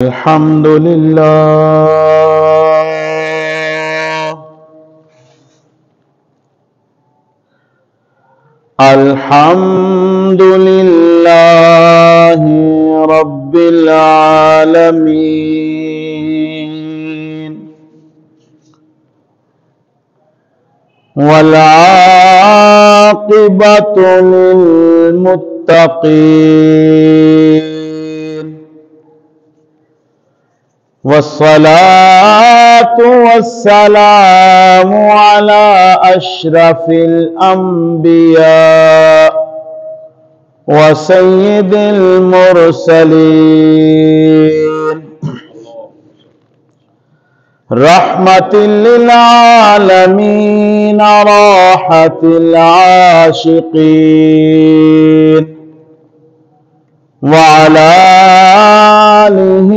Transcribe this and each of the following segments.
الحمد لله الحمد لله رب العالمين والعاقبة للمتقين والصلاة والسلام على أشرف الأنبياء وسيد المرسلين رحمة للعالمين راحة العاشقين وعلى آله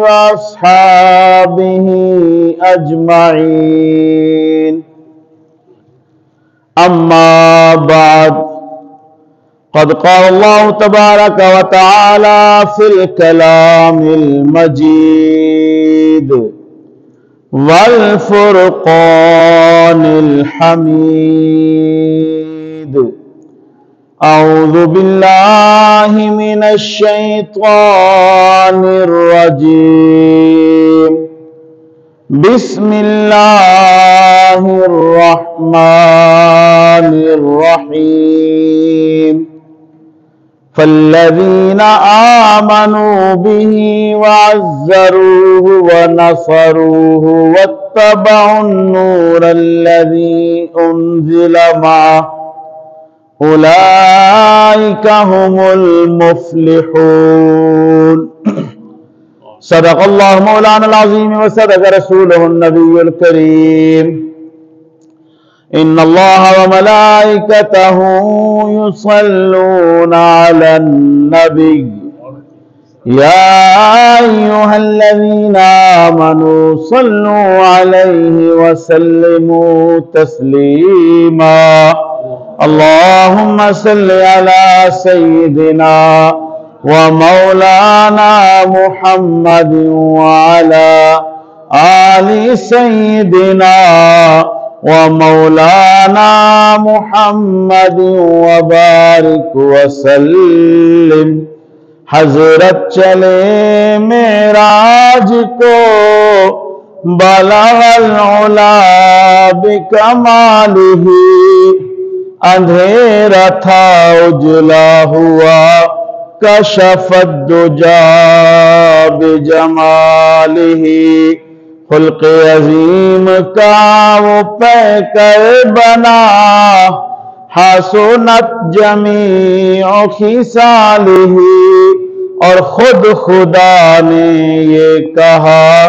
وأصحابه أجمعين أما بعد قد قال الله تبارك وتعالى في الكلام المجيد والفرقان الحميد أعوذ بالله من الشيطان الرجيم بسم الله الرحمن الرحيم فالذين آمنوا به وعزروه ونصروه واتبعوا النور الذي أنزل معه أولئك هم المفلحون صدق الله مولانا العظيم وصدق رسوله النبي الكريم إن الله وملائكته يصلون على النبي يا أيها الذين آمنوا صلوا عليه وسلموا تسليما اللهم صل على سيدنا ومولانا محمد وعلى آل سيدنا ومولانا محمد وبارك وسلم حضرت چلے معراج کو بلغ العلا بکمالہ اندھیرا تھا اجلا ہوا کشف الدجا بجمالہ خلق عظیم کا وہ پیکر بنا حسنت جمیع خصالہ اور خود خدا نے یہ کہا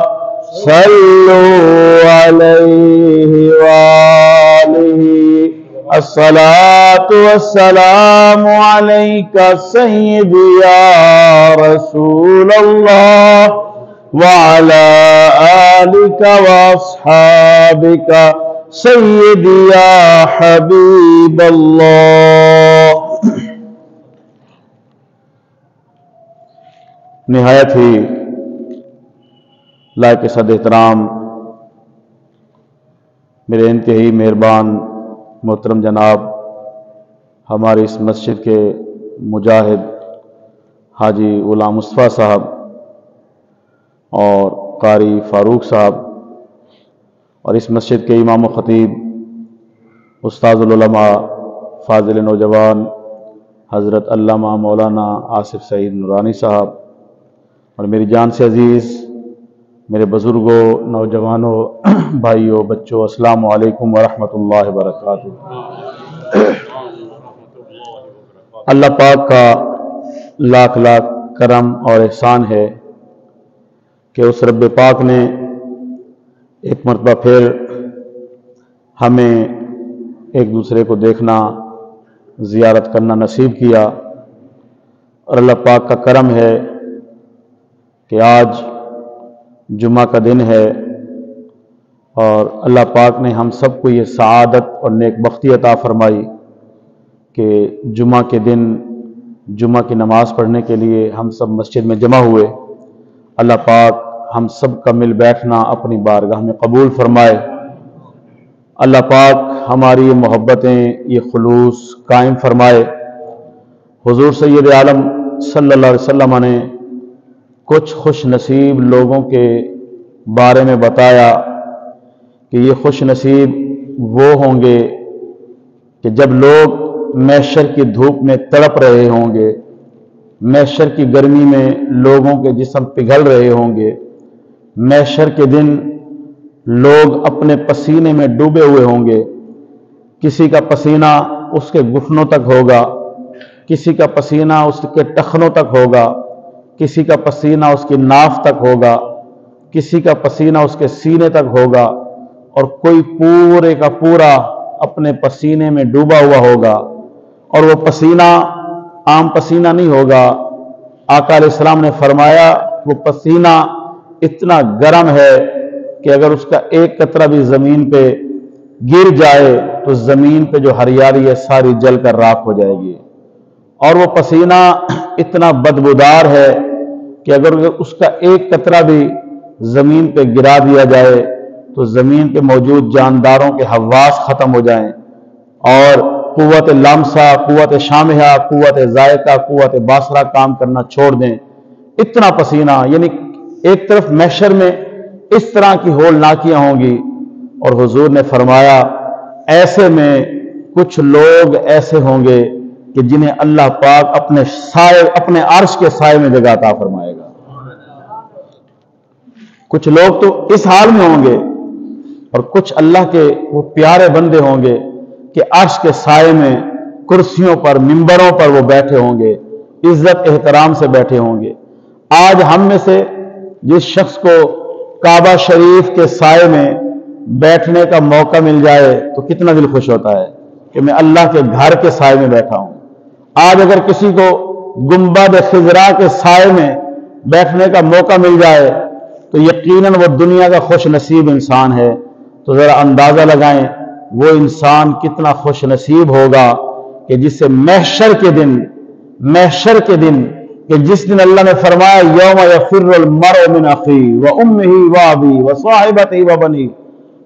صلو علیہ وآلہ الصلاة والسلام علیک سیدی یا رسول اللہ وعلى آلك وأصحابك سيدي يا حبيب الله نہایت ہی لائق صد احترام میرے انتہائی مہربان محترم جناب ہماری اس مسجد کے مجاہد حاجی غلام مصطفیٰ صاحب اور قاری فاروق صاحب اور اس مسجد کے امام و خطیب استاذ العلماء فاضل نوجوان حضرت علامہ مولانا آصف سعید نورانی صاحب اور میری جان سے عزیز میرے بزرگوں نوجوانوں بھائیوں بچوں السلام علیکم ورحمۃ اللہ وبرکاتہ اللہ پاک کا لاکھ لاکھ کرم اور احسان ہے کہ اس رب پاک نے ایک مرتبہ پھر ہمیں ایک دوسرے کو دیکھنا زیارت کرنا نصیب کیا اور اللہ پاک کا کرم ہے کہ آج جمعہ کا دن ہے اور اللہ پاک نے ہم سب کو یہ سعادت اور نیک بختی عطا فرمائی کہ جمعہ کے دن جمعہ کی نماز پڑھنے کے لیے ہم سب مسجد میں جمع ہوئے اللہ پاک ہم سب کا مل بیٹھنا اپنی بارگاہ میں قبول فرمائے۔ اللہ پاک ہماری یہ محبتیں، یہ خلوص قائم فرمائے۔ حضور سید عالم صلی اللہ علیہ وسلم نے کچھ خوش نصیب لوگوں کے بارے میں بتایا کہ یہ خوش نصیب وہ ہوں گے کہ جب لوگ محشر کی دھوپ میں تڑپ رہے ہوں گے، محشر کی گرمی میں لوگوں کے جسم پگھل رہے ہوں گے، محشر کے دن لوگ اپنے پسینے میں ڈوبے ہوئے ہوں گے، کسی کا پسینہ اس کے گھٹنوں تک ہوگا، کسی کا پسینہ اس کے ٹخنوں تک ہوگا، کسی کا پسینہ اس کی ناف تک ہوگا، کسی کا پسینہ اس کے سینے تک ہوگا، اور کوئی پورے کا پورا اپنے پسینے میں ڈوبا ہوا ہوگا، اور وہ پسینہ عام پسینہ نہیں ہوگا۔ آقا علیہ السلام نے فرمایا وہ پسینہ اتنا گرم ہے کہ اگر اس کا ایک قطرہ بھی زمین پہ گر جائے تو زمین پہ جو ہریالی ہے ساری جل کر راکھ ہو جائے گی، اور وہ پسینہ اتنا بدبودار ہے کہ اگر اس کا ایک قطرہ بھی زمین پہ گرا دیا جائے تو زمین پہ موجود جانداروں کے حواس ختم ہو جائیں، اور قوت لمسہ، قوت شامہہ، قوت ذائقہ، قوت باصرہ کام کرنا چھوڑ دیں۔ اتنا پسینہ، یعنی ایک طرف محشر میں اس طرح کی ہولناکیاں ہوں گی، اور حضور نے فرمایا ایسے میں کچھ لوگ ایسے ہوں گے کہ جنہیں اللہ پاک اپنے سائے، اپنے عرش کے سائے میں جگہ عطا فرمائے گا۔ کچھ لوگ تو اس حال میں ہوں گے، اور کچھ اللہ کے وہ پیارے بندے ہوں گے کہ عرش کے سائے میں کرسیوں پر، منبروں پر وہ بیٹھے ہوں گے، عزت احترام سے بیٹھے ہوں گے۔ آج ہم میں سے جس شخص کو کعبہ شریف کے سائے میں بیٹھنے کا موقع مل جائے تو کتنا دل خوش ہوتا ہے کہ میں اللہ کے گھر کے سائے میں بیٹھا ہوں۔ آج اگر کسی کو گنبد خضرا کے سائے میں بیٹھنے کا موقع مل جائے تو یقیناً وہ دنیا کا خوش نصیب انسان ہے۔ تو ذرا اندازہ لگائیں وہ انسان کتنا خوش نصیب ہوگا کہ جسے محشر کے دن کہ جس دن اللہ نے فرمایا یوم یفر المرء من اخیہ وامہ وابیہ وصاحبتہ وبنیہ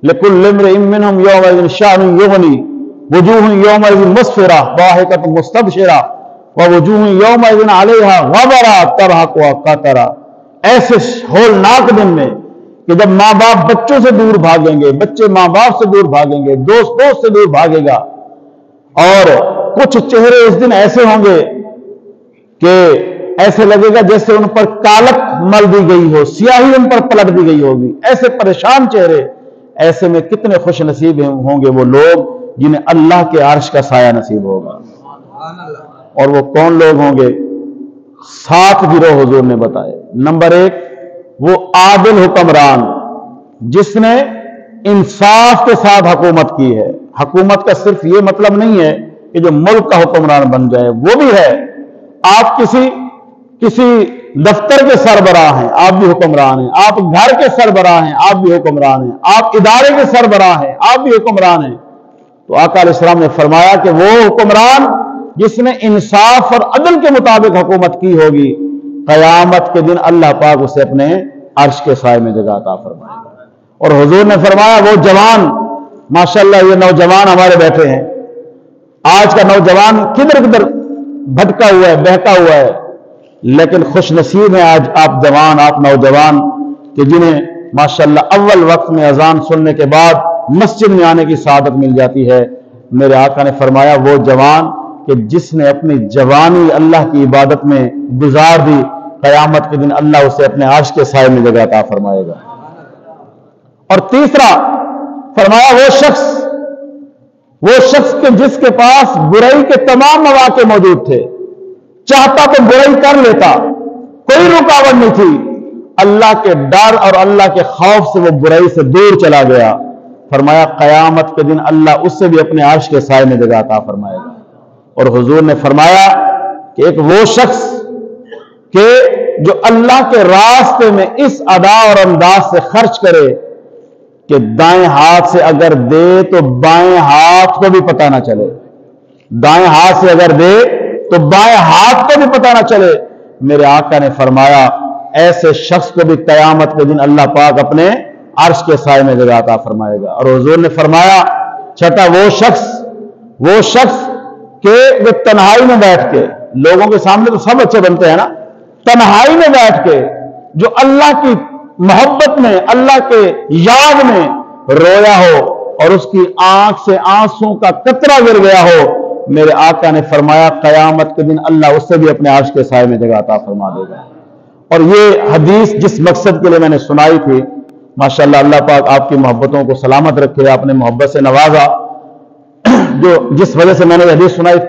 لکل امرئ منہم یومئذ شأن یغنیہ وجوہ یومئذ مسفرہ ضاحکۃ مستبشرہ ووجوہ یومئذ علیہا غبرہ ترہقها قترہ۔ ایسے ہولناک دن میں کہ جب ماں باپ بچوں سے دور بھاگیں گے، بچے ماں باپ سے دور بھاگیں گے، دوست سے دور بھاگے گا، اور کچھ چہرے اس دن ایسے ہوں گے کہ ایسے لگے گا جیسے ان پر کالک مل دی گئی ہو، سیاہی ان پر پلٹ دی گئی ہوگی، ایسے پریشان چہرے۔ ایسے میں کتنے خوش نصیب ہوں گے وہ لوگ جنہیں اللہ کے عرش کا سایہ نصیب ہوگا۔ اور وہ کون لوگ ہوں گے؟ 7 گروہ حضور نے بتائے۔ نمبر 1 وہ عادل حکمران جس نے انصاف کے ساتھ حکومت کی ہے۔ حکومت کا صرف یہ مطلب نہیں ہے کہ جو ملک کا حکمران بن جائے، وہ بھی ہے۔ آپ کسی دفتر کے سربراہ ہیں، آپ بھی حکمران ہیں، آپ گھر کے سربراہ ہیں، آپ بھی حکمران ہیں، آپ ادارے کے سربراہ ہیں، آپ بھی حکمران ہیں۔ تو آقا علیہ السلام نے فرمایا کہ وہ حکمران جس نے انصاف اور عدل کے مطابق حکومت کی ہوگی، قیامت کے دن اللہ پاک اسے اپنے عرش کے سائے میں جگہ عطا فرمائے گا۔ اور حضور نے فرمایا وہ جوان، ماشاءاللہ یہ نوجوان ہمارے بیٹھے ہیں، آج کا نوجوان کدھر کدھر بھٹکا ہوا ہے، بہکا ہوا ہے، لیکن خوش نصیب ہیں آج آپ جوان، آپ نوجوان کہ جنہیں ماشاءاللہ اول وقت میں اذان سننے کے بعد مسجد میں آنے کی سعادت مل جاتی ہے۔ میرے آقا نے فرمایا وہ جوان کہ جس نے اپنی جوانی اللہ کی عبادت میں گزار دی، قیامت کے دن اللہ اسے اپنے عرش کے سائے میں جگہ عطا فرمائے گا۔ اور تیسرا فرمایا وہ شخص کہ جس کے پاس برائی کے تمام مواقع موجود تھے، چاہتا تو برائی کر لیتا، کوئی رکاوٹ نہیں تھی، اللہ کے ڈر اور اللہ کے خوف سے وہ برائی سے دور چلا گیا۔ فرمایا قیامت کے دن اللہ اس سے بھی اپنے عرش کے سائے میں جگہ عطا فرمائے گا۔ اور حضور نے فرمایا کہ ایک وہ شخص کہ جو اللہ کے راستے میں اس ادا اور انداز سے خرچ کرے کہ دائیں ہاتھ سے اگر دے تو بائیں ہاتھ کو بھی پتہ نہ چلے، دائیں ہاتھ سے اگر دے تو بائیں ہاتھ کو بھی پتہ نہ چلے۔ میرے آقا نے فرمایا ایسے شخص کو بھی قیامت کے دن اللہ پاک اپنے عرش کے سائے میں جگہ عطا فرمائے گا۔ اور حضور نے فرمایا چھٹا وہ شخص کہ وہ تنہائی میں بیٹھ کے، لوگوں کے سامنے تو سب اچھے بنتے ہیں نا، تنہائی میں بیٹھ کے جو اللہ کی محبت میں، اللہ کے یاد میں رویا ہو اور اس کی آنکھ سے آنسوں کا قطرہ گر گیا ہو، میرے آقا نے فرمایا قیامت کے دن اللہ اس سے بھی اپنے عرش کے سائے میں جگہ عطا فرما دے گا۔ اور یہ حدیث جس مقصد کے لیے میں نے سنائی تھی، ماشاءاللہ اللہ پاک آپ کی محبتوں کو سلامت رکھے، آپ نے محبت سے نوازا، جس وجہ سے میں نے یہ حدیث سنائی،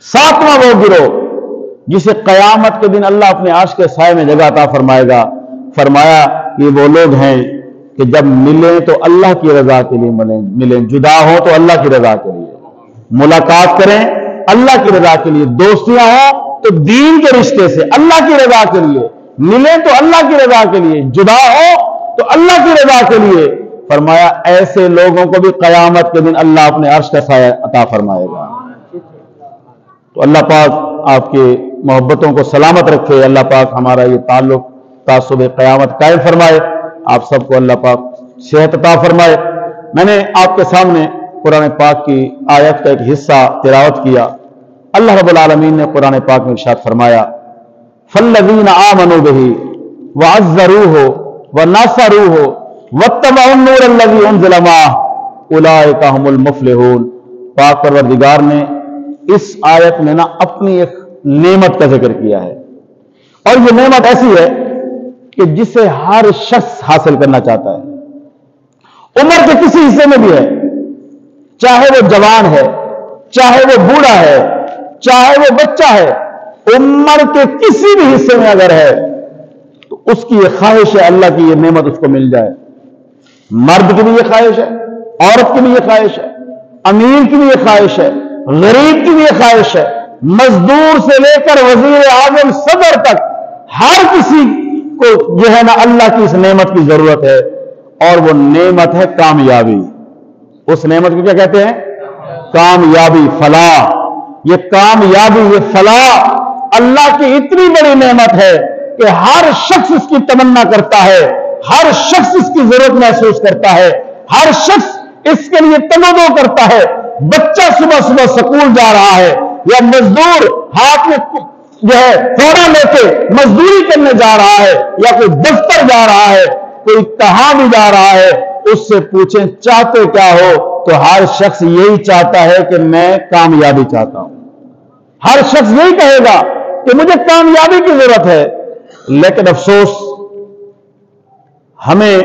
ساتواں وہ گروہ جسے قیامت کے دن اللہ اپنے عرش کے سائے میں جگہ عطا فرمائے گا۔ فرمایا یہ وہ لوگ ہیں کہ جب ملیں تو اللہ کی رضا کے لیے ملیں، جدا ہوں تو اللہ کی رضا کے لیے، ملاقات کریں اللہ کی رضا کے لیے، دوستیاں ہوں تو دین کے رشتے سے اللہ کی رضا کے لیے، ملیں تو اللہ کی رضا کے لیے، جدا ہو تو اللہ کی رضا کے لیے۔ فرمایا ایسے لوگوں کو بھی قیامت کے دن اللہ اپنے عرش کا سایہ عطا فرمائے گا۔ تو اللہ پاک آپ کی محبتوں کو سلامت رکھے، اللہ پاک ہمارا یہ تعلق تا صبح قیامت قائم فرمائے، آپ سب کو اللہ پاک صحت عطا فرمائے۔ میں نے آپ کے سامنے قرآن پاک کی آیت کا ایک حصہ تلاوت کیا۔ اللہ رب العالمین نے قرآن پاک میں ارشاد فرمایا فَالَّذِينَ آمَنُوا بِهِ وَعَزَّرُوهُ وَنَصَرُوهُ وَاتَّبَعُوا النُّورَ الَّذِي أُنزِلَ مَعَهُ أُولَٰئِكَ هُمُ الْمُفْلِحُونَ۔ پاک پروردگار نے اس آیت میں اپنی ایک نعمت کا ذکر کیا ہے، اور یہ نعمت ایسی ہے کہ جسے ہر شخص حاصل کرنا چاہتا ہے، عمر کے کسی حصے میں بھی ہے، چاہے وہ جوان ہے، چاہے وہ بوڑھا ہے، چاہے وہ بچہ ہے، عمر کے کسی بھی حصے میں اگر ہے تو اس کی یہ خواہش ہے اللہ کی یہ نعمت اس کو مل جائے۔ مرد کی بھی یہ خواہش ہے، عورت کی بھی یہ خواہش ہے، امیر کی بھی یہ خواہش ہے، غریب کی بھی یہ خواہش ہے، مزدور سے لے کر وزیر اعظم صدر تک ہر کسی کو جو ہے اللہ کی اس نعمت کی ضرورت ہے، اور وہ نعمت ہے کامیابی۔ اس نعمت کو کیا کہتے ہیں؟ کامیابی، فلاح۔ یہ کامیابی، یہ فلاح اللہ کی اتنی بڑی نعمت ہے کہ ہر شخص اس کی تمنا کرتا ہے، ہر شخص اس کی ضرورت محسوس کرتا ہے، ہر شخص اس کے لیے تمنا کرتا ہے۔ بچہ صبح صبح سکول جا رہا ہے، یا مزدور ہاتھ میں جو ہے تھوڑا لے کے مزدوری کرنے جا رہا ہے، یا کوئی دفتر جا رہا ہے، کوئی کہاں بھی جا رہا ہے، اس سے پوچھیں چاہتے کیا ہو، تو ہر شخص یہی چاہتا ہے کہ میں کامیابی چاہتا ہوں۔ ہر شخص یہی کہے گا کہ مجھے کامیابی کی ضرورت ہے۔ لیکن افسوس، ہمیں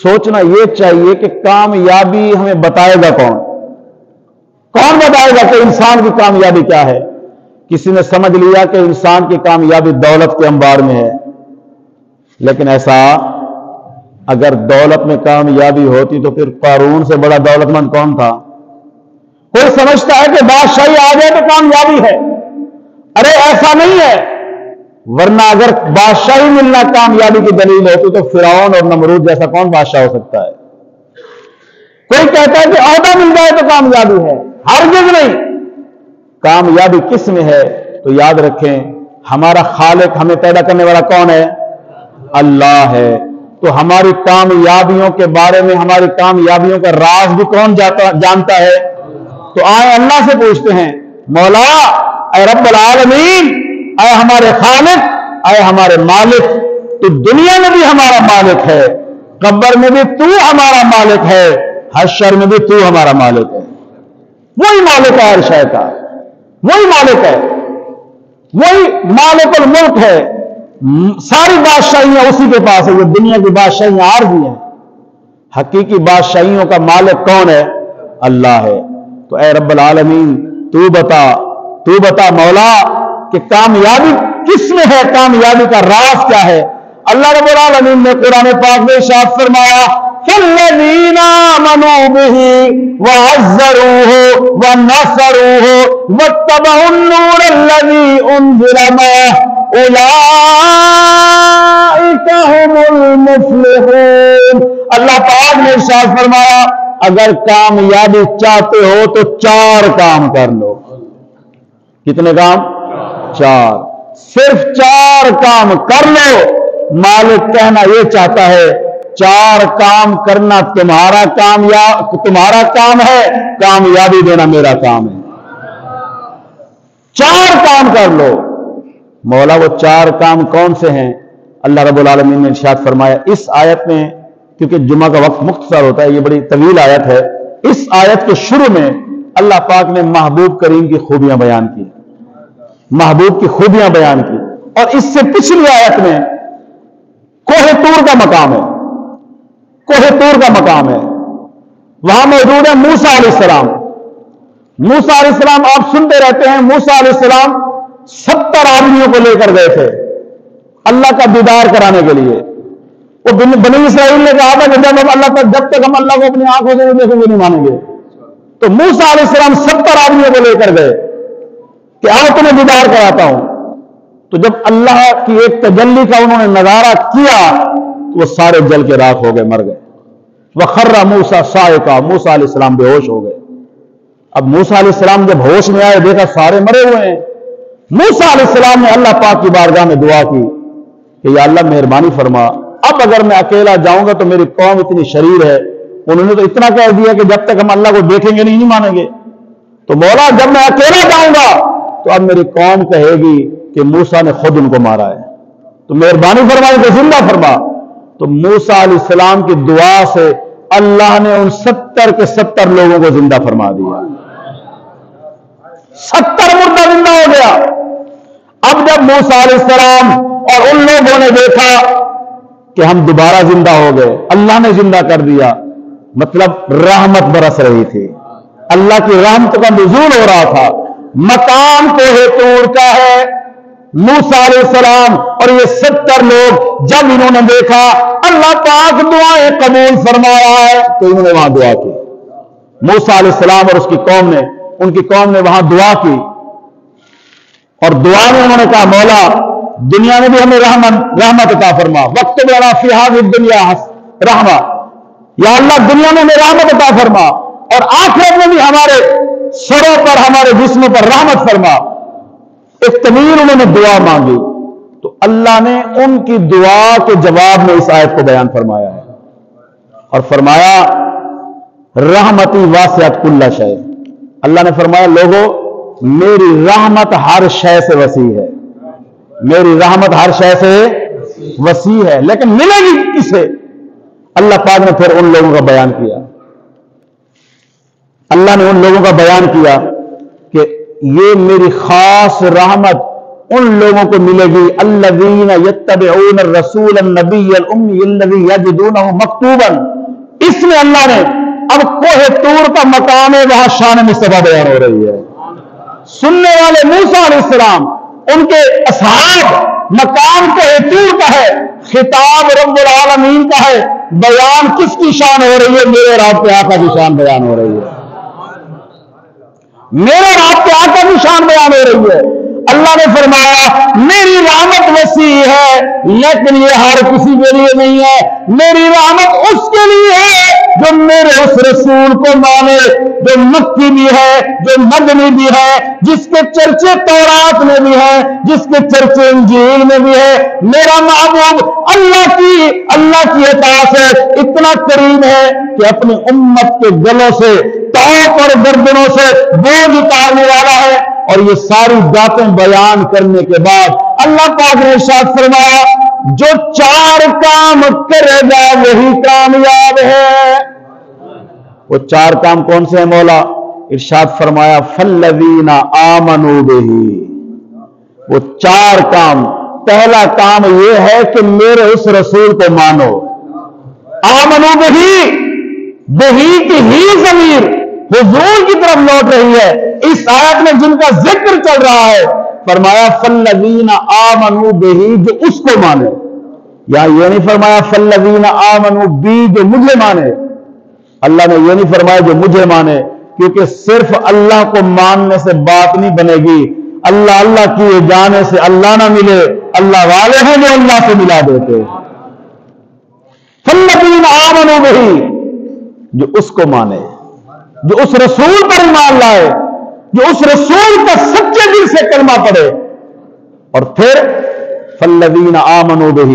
سوچنا یہ چاہیے کہ کامیابی ہمیں بتائے گا کون بتائے گا کہ انسان کی کامیابی کیا ہے؟ کسی نے سمجھ لیا کہ انسان کی کامیابی دولت کے انبار میں ہے، لیکن ایسا اگر دولت میں کامیابی ہوتی تو پھر قارون سے بڑا دولت مند کون تھا؟ کوئی سمجھتا ہے کہ بادشاہی آ جائے تو کامیابی ہے، ارے ایسا نہیں ہے، ورنہ اگر بادشاہی ملنا کامیابی کی دلیل ہوتی تو فرعون اور نمرود جیسا کون بادشاہ ہو سکتا ہے؟ کوئی کہتا ہے کہ عہدہ مل جائے تو کامیابی ہے، ہرگز نہیں۔ کامیابی کس میں ہے؟ تو یاد رکھیں ہمارا خالق، ہمیں پیدا کرنے والا کون ہے؟ اللہ ہے۔ تو ہماری کامیابیوں کے بارے میں، ہماری کامیابیوں کا راز بھی کون جانتا ہے؟ تو آئے اللہ سے پوچھتے ہیں، مولا اے رب العالمین، اے ہمارے خالق، اے ہمارے مالک، تو دنیا میں بھی ہمارا مالک ہے، قبر میں بھی تو ہمارا مالک ہے، حشر میں بھی تو ہمارا مالک ہے۔ وہی مالک ہے ہر شے کا، وہی مالک ہے، وہی مالک الملک ہے، ساری بادشاہیاں اسی کے پاس ہے۔ یہ دنیا کی بادشاہیاں عارضی ہیں، حقیقی بادشاہیوں کا مالک کون ہے؟ اللہ ہے۔ تو اے رب العالمین، تو بتا مولا کہ کامیابی کس میں ہے، کامیابی کا راز کیا ہے؟ اللہ رب العالمین نے قرآن پاک میں ارشاد فرمایا فَالَّذِينَ آمَنُوا بِهِ وَعَزَّرُوهُ وَنَصَرُوهُ وَاتَّبَعُوا النُّورَ الَّذِي أُنزِلَ مَعَهُ أُولَٰئِكَ هُمُ الْمُفْلِحُونَ۔ اللہ پاک نے ارشاد فرمایا اگر کامیابی چاہتے ہو تو 4 کام کر لو۔ کتنے کام؟ 4۔ صرف 4 کام کر لو. مالک کہنا یہ چاہتا ہے 4 کام کرنا تمہارا کام ہے، کامیابی دینا میرا کام ہے. 4 کام کر لو. مولا وہ 4 کام کون سے ہیں؟ اللہ رب العالمین نے ارشاد فرمایا اس آیت میں، کیونکہ جمعہ کا وقت مختصر ہوتا ہے، یہ بڑی طویل آیت ہے. اس آیت کے شروع میں اللہ پاک نے محبوب کریم کی خوبیاں بیان کی، محبوب کی خوبیاں بیان کی. اور اس سے پچھلی آیت میں کوہ طور کا مقام ہے، کوہ طور کا مقام ہے. وہاں موجود ہے موسیٰ علیہ السلام. موسیٰ علیہ السلام آپ سنتے رہتے ہیں، موسیٰ علیہ السلام 70 آدمیوں کو لے کر گئے تھے اللہ کا دیدار کرانے کے لیے. وہ بنی اسرائیل نے کہا تھا کہ جب تک ہم اللہ کو اپنی آنکھوں سے دیکھیں گے نہیں مانیں گے. تو موسیٰ علیہ السلام 70 آدمیوں کو لے کر گئے کہ آؤ تمہیں دیدار کراتا ہوں. تو جب اللہ کی ایک تجلی کا انہوں نے نظارہ کیا تو وہ سارے جل کے راکھ ہو گئے، مر گئے. وَخَرَّ مُوسَىٰ صَاعِقًا، موسیٰ علیہ السلام بے ہوش ہو گئے. اب موسیٰ علیہ السلام جب ہوش میں آئے دیکھا سارے مرے ہوئے ہیں. موسیٰ علیہ السلام نے اللہ پاک کی بارگاہ میں دعا کی کہ یا اللہ مہربانی فرما، اب اگر میں اکیلا جاؤں گا تو میری قوم اتنی شریر ہے، انہوں نے تو اتنا کہہ دیا کہ جب تک ہم اللہ کو دیکھیں گے نہیں مانیں گے. تو مولا جب میں اکیلا جاؤں گا تو اب میری قوم کہے گی کہ موسیٰ نے خود ان کو مارا ہے، تو مہربانی فرمائے کہ زندہ فرما. تو موسیٰ علیہ السلام کی دعا سے اللہ نے ان 70 کے 70 لوگوں کو زندہ فرما دیا. 70 مردہ زندہ ہو گیا. اب جب موسیٰ علیہ السلام اور ان لوگوں نے دیکھا کہ ہم دوبارہ زندہ ہو گئے، اللہ نے زندہ کر دیا، مطلب رحمت برس رہی تھی، اللہ کی رحمت کا نزول ہو رہا تھا. مقام کوہ طور کا ہے موسیٰ علیہ السلام اور یہ 70 لوگ جب انہوں نے دیکھا اللہ پاک دعائیں قبول فرما رہا ہے تو انہوں نے وہاں دعا کی. موسیٰ علیہ السلام اور ان کی قوم نے وہاں دعا کی اور دعا میں انہوں نے کہا مولا دنیا میں بھی ہمیں رحمت عطا فرما، وقت لنا فی ہذہ الدنیا رحمہ، یا اللہ دنیا میں ہمیں رحمت عطا فرما اور آخرت میں بھی ہمارے سروں پر ہمارے جسموں پر رحمت فرما. ایک طویل انہوں نے دعا مانگی تو اللہ نے ان کی دعا کے جواب میں اس آیت کو بیان فرمایا ہے اور فرمایا رحمتی واسعت کل شیء. اللہ نے فرمایا لوگوں میری رحمت ہر شے سے وسیع ہے، میری رحمت ہر شے سے وسیع ہے، لیکن ملے گی کسے؟ اللہ پاک نے پھر ان لوگوں کا بیان کیا. اللہ نے ان لوگوں کا بیان کیا کہ یہ میری خاص رحمت ان لوگوں کو ملے گی الذین یتبعون الرسول النبی الامی الذی یجدونہ مکتوبا. اس میں اللہ نے اب کوہ طور کا مقام ہے، وہاں شان مصطفیٰ بیان ہو رہی ہے. سننے والے موسیٰ علیہ السلام ان کے اصحاب مقام کوہ طور کا ہے، خطاب رب العالمین کا ہے. بیان کس کی شان ہو رہی ہے؟ میرے رب کے آقا کی شان بیان ہو رہی ہے، میرے رب کے آقا کی شان بیان ہو رہی ہے. اللہ نے فرمایا میری رحمت وسیع ہے لیکن یہ ہر کسی کے لیے نہیں ہے. میری رحمت اس کے لیے ہے جو میرے اس رسول کو مانے، جو مکی بھی ہے، جو مدنی بھی ہے، جس کے چرچے تورات میں بھی ہے، جس کے چرچے انجیل میں بھی ہے. میرا محبوب اللہ کی عطا سے اتنا کریم ہے کہ اپنی امت کے گلوں سے توق اور گردنوں سے بوجھ اتارنے والا ہے. اور یہ ساری باتیں بیان کرنے کے بعد اللہ پاک نے ارشاد فرمایا جو 4 کام کرے گا وہی کامیاب ہے. وہ 4 کام کون سے ہیں مولا؟ ارشاد فرمایا فالذین آمنوا بہ. وہ 4 کام، پہلا کام یہ ہے کہ میرے اس رسول کو مانو. آمنوا بہ کی ہی ضمیر حضور کی طرف لوٹ رہی ہے. اس آیت میں جن کا ذکر چل رہا ہے فرمایا فالذین آمنوا بہ، جو اس کو مانے. یا یہ نہیں فرمایا فالذین آمنوا بی، جو مجھے مانے. اللہ نے یہ نہیں فرمایا جو مجھے مانے، کیونکہ صرف اللہ کو ماننے سے بات نہیں بنے گی. اللہ کیے جانے سے اللہ نہ ملے. اللہ والے ہیں جو اللہ سے ملا دیتے. فالذین آمنوا بہ، جو اس کو مانے، جو اس رسول پر ایمان لائے، جو اس رسول کا سچے دل سے کلمہ پڑھے. اور پھر فالذین آمنوا بہ،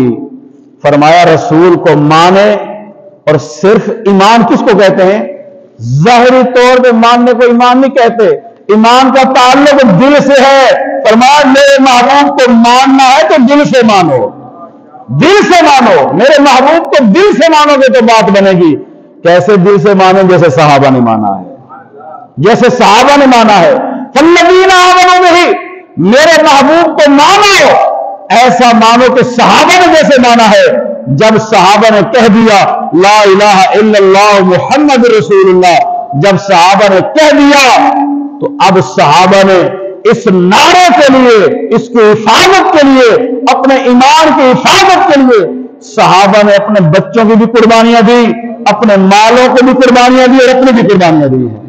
فرمایا رسول کو مانے. اور صرف ایمان کس کو کہتے ہیں؟ ظاہری طور پہ ماننے کو ایمان نہیں کہتے. ایمان کا تعلق دل سے ہے. فرمایا میرے محبوب کو ماننا ہے تو دل سے مانو، دل سے مانو. میرے محبوب کو دل سے مانو گے تو بات بنے گی. کیسے دل سے مانو؟ جیسے صحابہ نے مانا ہے، جیسے صحابہ نے مانا ہے. فالذین آمنوا بہ، میرے محبوب کو مانو، ایسا مانو کہ صحابہ نے جیسے مانا ہے. جب صحابہ نے کہہ دیا لا الہ الا اللہ محمد رسول اللہ، جب صحابہ نے کہہ دیا تو اب صحابہ نے اس نعرے کے لیے، اس کی حفاظت کے لیے، اپنے ایمان کی حفاظت کے لیے صحابہ نے اپنے بچوں کی بھی قربانیاں دی، اپنے مالوں کو بھی قربانیاں دی، اور اپنی بھی قربانیاں دی ہیں،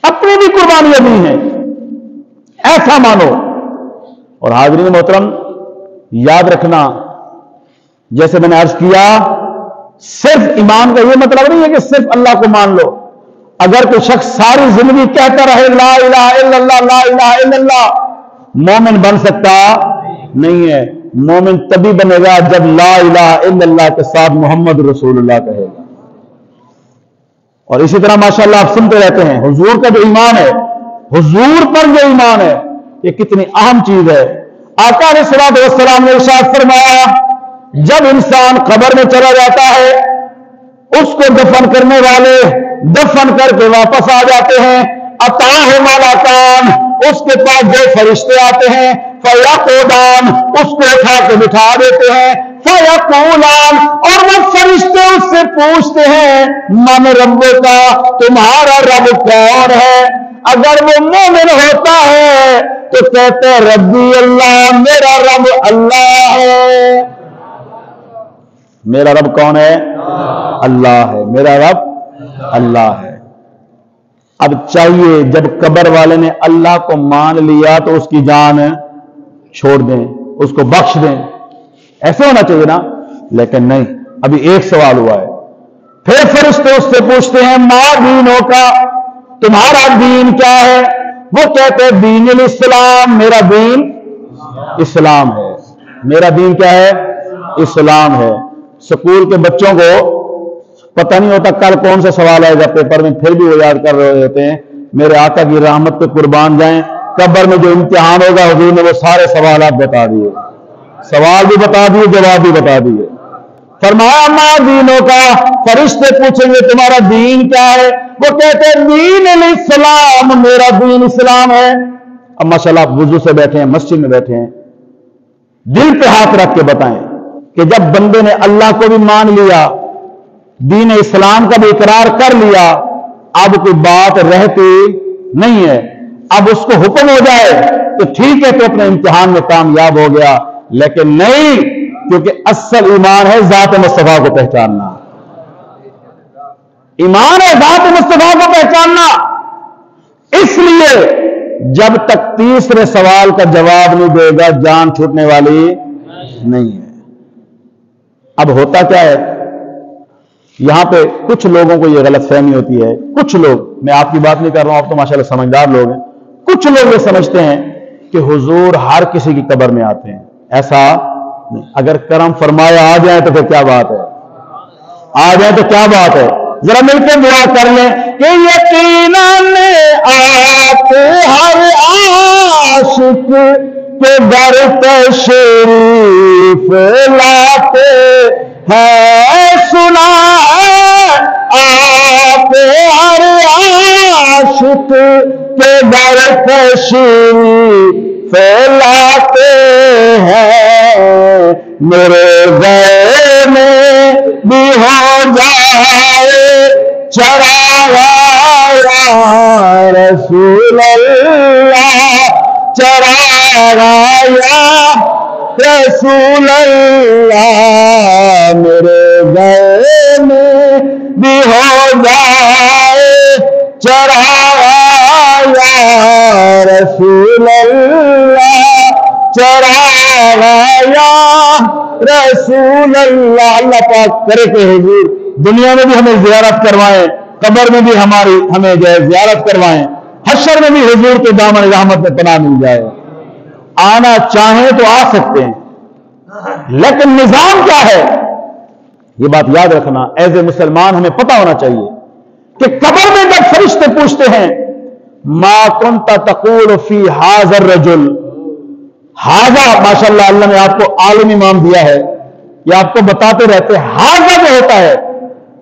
اپنی بھی قربانیاں دی ہیں. ایسا مانو. اور حاضرین محترم، یاد رکھنا، جیسے میں نے عرض کیا، صرف ایمان کا یہ مطلب نہیں ہے کہ صرف اللہ کو مان لو. اگر کوئی شخص ساری زندگی کہتا رہے لا الہ الا اللہ لا الہ الا اللہ، مومن بن سکتا نہیں ہے. مومن تبھی بنے گا جب لا الہ الا اللہ کے ساتھ محمد رسول اللہ کہے گا. اور اسی طرح ماشاءاللہ آپ سنتے رہتے ہیں حضور کا جو ایمان ہے، حضور پر جو ایمان ہے، یہ کتنی اہم چیز ہے. آقا علیہ الصلوۃ والسلام نے ارشاد فرمایا، جب انسان قبر میں چلا جاتا ہے، اس کو دفن کرنے والے دفن کر کے واپس آ جاتے ہیں. اتاہ ملکان، اس کے پاس دو فرشتے آتے ہیں. فیقودان، اس کو اٹھا کے بٹھا دیتے ہیں. فیقولان، اور وہ فرشتے اس سے پوچھتے ہیں من ربک، تمہارا رب کون ہے؟ اگر وہ مومن ہوتا ہے تو کہتے ہیں ربی اللہ، میرا رب اللہ ہے. میرا رب کون ہے؟ اللہ ہے. میرا رب اللہ ہے. اب چاہیے جب قبر والے نے اللہ کو مان لیا تو اس کی جان چھوڑ دیں، اس کو بخش دیں، ایسے ہونا چاہیے نا. لیکن نہیں. ابھی ایک سوال ہوا ہے، پھر فرشتے اس سے پوچھتے ہیں ما دینوں کا، تمہارا دین کیا ہے؟ وہ کہتے ہیں دین الاسلام، میرا دین اسلام ہے. میرا دین کیا ہے؟ اسلام ہے. سکول کے بچوں کو پتہ نہیں ہوتا کل کون سا سوال آئے گا پیپر میں، پھر بھی وہ یاد کر رہے ہوتے ہیں. میرے آقا کی رحمت پہ قربان جائیں، قبر میں جو امتحان ہوگا حضور نے وہ سارے سوالات بتا دیے، سوال بھی بتا دیے، جواب بھی بتا دیے. فرمایا ما دینوں کا، فرشتے پوچھیں گے تمہارا دین کیا ہے؟ وہ کہتے ہیں دین الاسلام، میرا دین اسلام ہے. اب ماشاءاللہ آپ وضو سے بیٹھے ہیں، مسجد میں بیٹھے ہیں، دل پہ ہاتھ رکھ کے بتائیں کہ جب بندے نے اللہ کو بھی مان لیا، دین اسلام کا بھی اقرار کر لیا، اب کوئی بات رہتی نہیں ہے. اب اس کو حکم ہو جائے تو ٹھیک ہے، تو اپنے امتحان میں کامیاب ہو گیا. لیکن نہیں، کیونکہ اصل ایمان ہے ذات مصطفیٰ کو پہچاننا. ایمان ہے ذات مصطفیٰ کو پہچاننا. اس لیے جب تک تیسرے سوال کا جواب نہیں دے گا، جان چھوٹنے والی نہیں ہے. اب ہوتا کیا ہے، یہاں پہ کچھ لوگوں کو یہ غلط فہمی ہوتی ہے. کچھ لوگ، میں آپ کی بات نہیں کر رہا ہوں، آپ تو ماشاءاللہ سمجھدار لوگ ہیں، کچھ لوگ یہ سمجھتے ہیں کہ حضور ہر کسی کی قبر میں آتے ہیں. ایسا نہیں. اگر کرم فرمایا آ جائیں تو پھر کیا بات ہے، آ جائیں تو کیا بات ہے. ذرا مل کے دعا کر لیں کہ یقیناً آپ ہر عاشق کے در تشریف لاتے ہیں. سنا ہے آپ ہر عاشق کے در تشریف لاتے ہیں. میرے گھر میں بھی ہو جائے چراغا یا رسول اللہ، چراغا یا رسول اللہ. میرے گھر میں بھی ہو جائے چراغا یا رسول اللہ، چراغا یا رسول اللہ. اللہ پاک کرے کہ حضور دنیا میں بھی ہمیں زیارت کروائیں، قبر میں بھی ہمیں جو ہے زیارت کروائیں، حشر میں بھی حضور کے دامن رحمت میں پناہ مل جائے. آنا چاہیں تو آ سکتے ہیں، لیکن نظام کیا ہے یہ بات یاد رکھنا ایز اے مسلمان ہمیں پتہ ہونا چاہیے کہ قبر میں جب فرشتے پوچھتے ہیں ما کنت تقول فی ھذا الرجل، ھذا ماشاءاللہ اللہ نے آپ کو عالم امام دیا ہے، یہ آپ کو بتاتے رہتے ہیں ھذا جو ہوتا ہے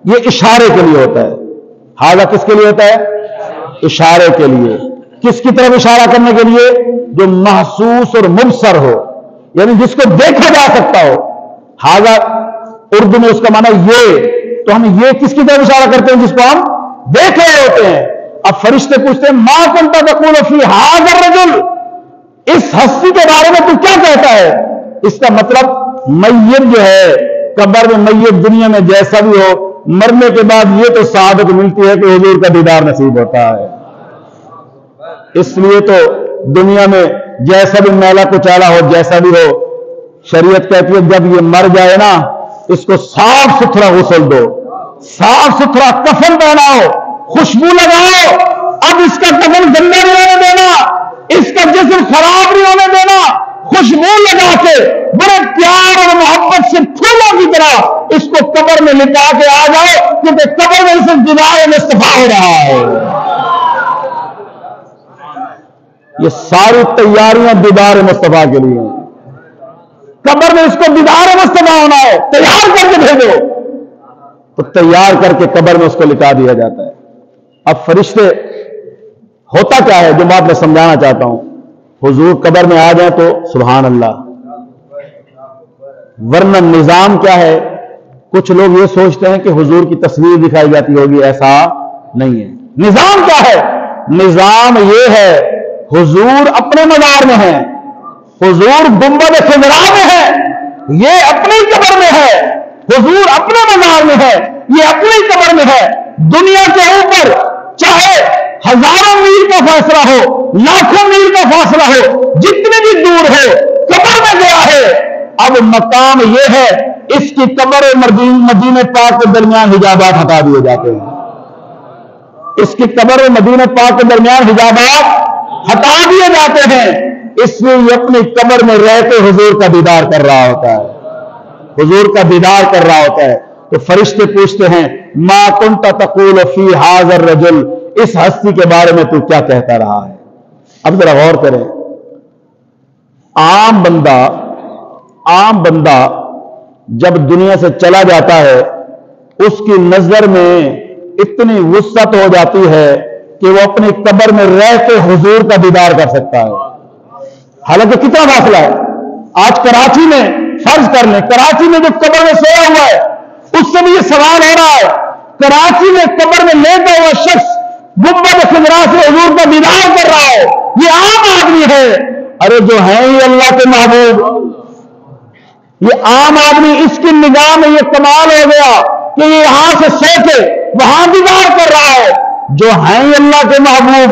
یہ اشارے کے لیے ہوتا ہے۔ ھذا کس کے لیے ہوتا ہے؟ اشارے کے لیے۔ کس کی طرف اشارہ کرنے کے لیے؟ جو محسوس اور مبصر ہو، یعنی جس کو دیکھا جا سکتا ہو۔ ھذا اردو میں اس کا معنی یہ، تو ہم یہ کس کی طرف اشارہ کرتے ہیں؟ جس کو ہم دیکھ رہے ہوتے ہیں۔ اب فرشتے پوچھتے ہیں ما کنت تقول فی ھذا الرجل، اس ہستی کے بارے میں تو کیا کہتا ہے؟ اس کا مطلب میت جو ہے قبر میں، میت دنیا میں جیسا بھی ہو، مرنے کے بعد یہ تو سعادت ملتی ہے کہ حضور کا دیدار نصیب ہوتا ہے۔ اس لیے تو دنیا میں جیسا بھی میلا کچالا ہو، جیسا بھی ہو، شریعت کہتی ہے جب یہ مر جائے نا اس کو صاف ستھرا غسل دو، صاف ستھرا کفن پہناؤ، خوشبو لگاؤ۔ اب اس کا کفن گندا نہیں ہونے دینا، اس کا جسم خراب نہیں ہونے دینا، خوشبو لگا کے بڑے پیار اور محبت سے پھولوں کی طرح اس کو قبر میں لٹا کے آ جاؤ، کیونکہ قبر میں اسے دیدار مصطفیٰ ہو رہا ہے۔ یہ ساری تیاریاں دیدار مصطفیٰ کے لیے ہیں۔ قبر میں اس کو دیدار مصطفیٰ ہونا ہے، تیار کر کے بھیجو، تو تیار کر کے قبر میں اس کو لٹا دیا جاتا ہے۔ اب فرشتے ہوتا کیا ہے جو بات میں سمجھانا چاہتا ہوں، حضور قبر میں آ جائیں تو سبحان اللہ، ورنہ نظام کیا ہے؟ کچھ لوگ یہ سوچتے ہیں کہ حضور کی تصویر دکھائی جاتی ہوگی، ایسا نہیں ہے۔ نظام کیا ہے؟ نظام یہ ہے حضور اپنے مزار میں ہیں، حضور گنبد خضرا میں ہے، یہ اپنی قبر میں ہے، حضور اپنے مزار میں ہے، یہ اپنی قبر میں ہے۔ دنیا کے اوپر چاہے ہزاروں میل کا فاصلہ ہو، لاکھوں میل کا فاصلہ ہو، جتنے بھی دور ہو، قبر میں گیا ہے۔ اب مقام یہ ہے اس کی قبر اور مدینہ پاک کے درمیان حجابات ہٹا دیے جاتے ہیں، اس کی قبر اور مدینہ پاک کے درمیان حجابات ہٹا دیے جاتے ہیں، اس لیے یہ اپنی قبر میں رہ کے حضور کا دیدار کر رہا ہوتا ہے، حضور کا دیدار کر رہا ہوتا ہے۔ تو فرشتے پوچھتے ہیں ما کنت تقول فی ھذا الرجل، اس ہستی کے بارے میں تو کیا کہتا رہا ہے؟ اب ذرا غور کریں، عام بندہ جب دنیا سے چلا جاتا ہے اس کی نظر میں اتنی وسعت ہو جاتی ہے کہ وہ اپنی قبر میں رہ کے حضور کا دیدار کر سکتا ہے۔ حالانکہ کتنا فاصلہ ہے؟ آج کراچی میں فرض کر لیں، کراچی میں جو قبر میں سویا ہوا ہے اس سے بھی یہ سوال ہو رہا ہے، کراچی میں قبر میں لیٹا ہوا شخص گنبد خضرا سے حضور کا دیدار کر رہا ہے، یہ عام آدمی ہے۔ ارے جو ہیں یہ اللہ کے محبوب، یہ عام آدمی، اس کی نگاہ میں یہ کمال ہو گیا کہ یہ یہاں سے سو کے وہاں دیدار کر رہا ہے۔ جو ہیں اللہ کے محبوب،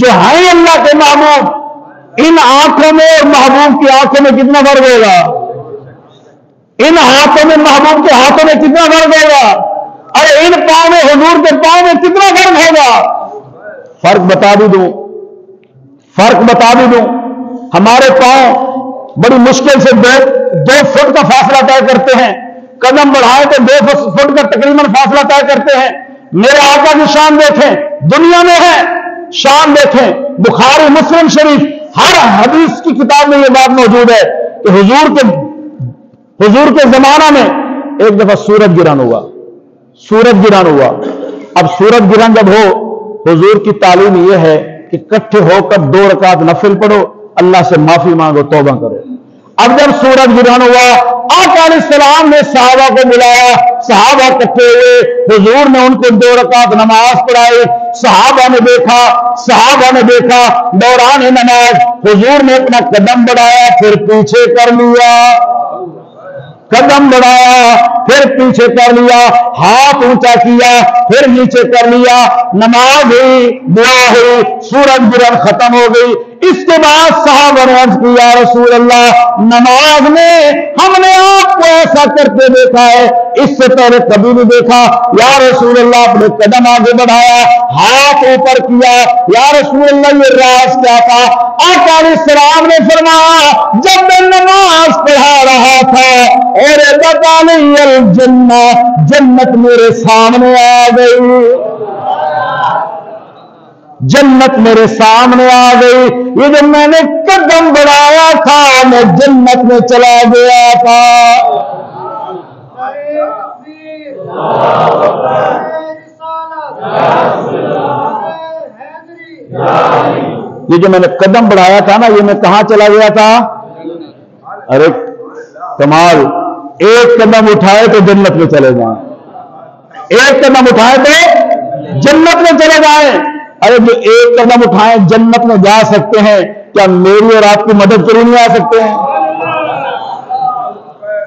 جو ہیں اللہ کے محبوب، ان آنکھوں میں اور محبوب کی آنکھوں میں کتنا فرق ہوگا؟ ان ہاتھوں میں محبوب کے ہاتھوں میں کتنا فرق ہوگا؟ ارے ان پاؤں میں حضور کے پاؤں میں کتنا فرق ہوگا؟ فرق بتا بھی دوں، ہمارے پاؤں بڑی مشکل سے دو فٹ کا فاصلہ طے کرتے ہیں، قدم بڑھائے تو 2 فٹ کا تقریباً فاصلہ طے کرتے ہیں۔ میرے آقا کی شان دیکھیں، دنیا میں ہے، شان دیکھیں، بخاری مسلم شریف ہر حدیث کی کتاب میں یہ بات موجود ہے کہ حضور کے زمانہ میں ایک دفعہ سورج گرہن ہوا۔ اب سورج گرہن جب ہو، حضور کی تعلیم یہ ہے کہ اکٹھے ہو کر 2 رکعت نفل پڑھو، اللہ سے معافی مانگو، توبہ کرو۔ اب جب سورج گرہن ہوا، آقا علیہ السلام نے صحابہ کو بلایا، صحابہ اکٹھے ہوئے، حضور نے ان کو 2 رکعت نماز پڑھائی، صحابہ نے دیکھا دوران نماز حضور نے اپنا قدم بڑھایا پھر پیچھے کر لیا، قدم بڑھایا پھر پیچھے کر لیا، ہاتھ اونچا کیا پھر نیچے کر لیا، نماز ہوئی، دعا ہوئی، سورج گرہن ختم ہو گئی۔ اس کے بعد صحابہ نے عرض کی یا رسول اللہ، نماز میں ہم نے آپ کو ایسا کرتے دیکھا ہے, اس سے پہلے کبھی نہیں دیکھا. یا رسول اللہ, اپنے قدم آگے بڑھایا, ہاتھ اوپر کیا, یا رسول اللہ یہ راز کیا تھا؟ آقا علیہ السلام نے فرمایا, جب میں نماز پڑھا رہا تھا اور بتا نہیں الجنہ, جنت میرے سامنے آ گئی, جنت میرے سامنے آ گئی. یہ جب میں نے قدم بڑھایا تھا میں جنت میں چلا گیا تھا. یہ جو میں نے قدم بڑھایا تھا نا, یہ میں کہاں چلا گیا تھا؟ ارے کمال, ایک قدم اٹھائے تو جنت میں چلے جائیں, ایک قدم اٹھائے تو جنت میں چلے جائیں. ارے جو ایک قدم اٹھائیں جنت میں جا سکتے ہیں, کیا میری اور آپ کی مدد کے لیے نہیں آ سکتے ہیں؟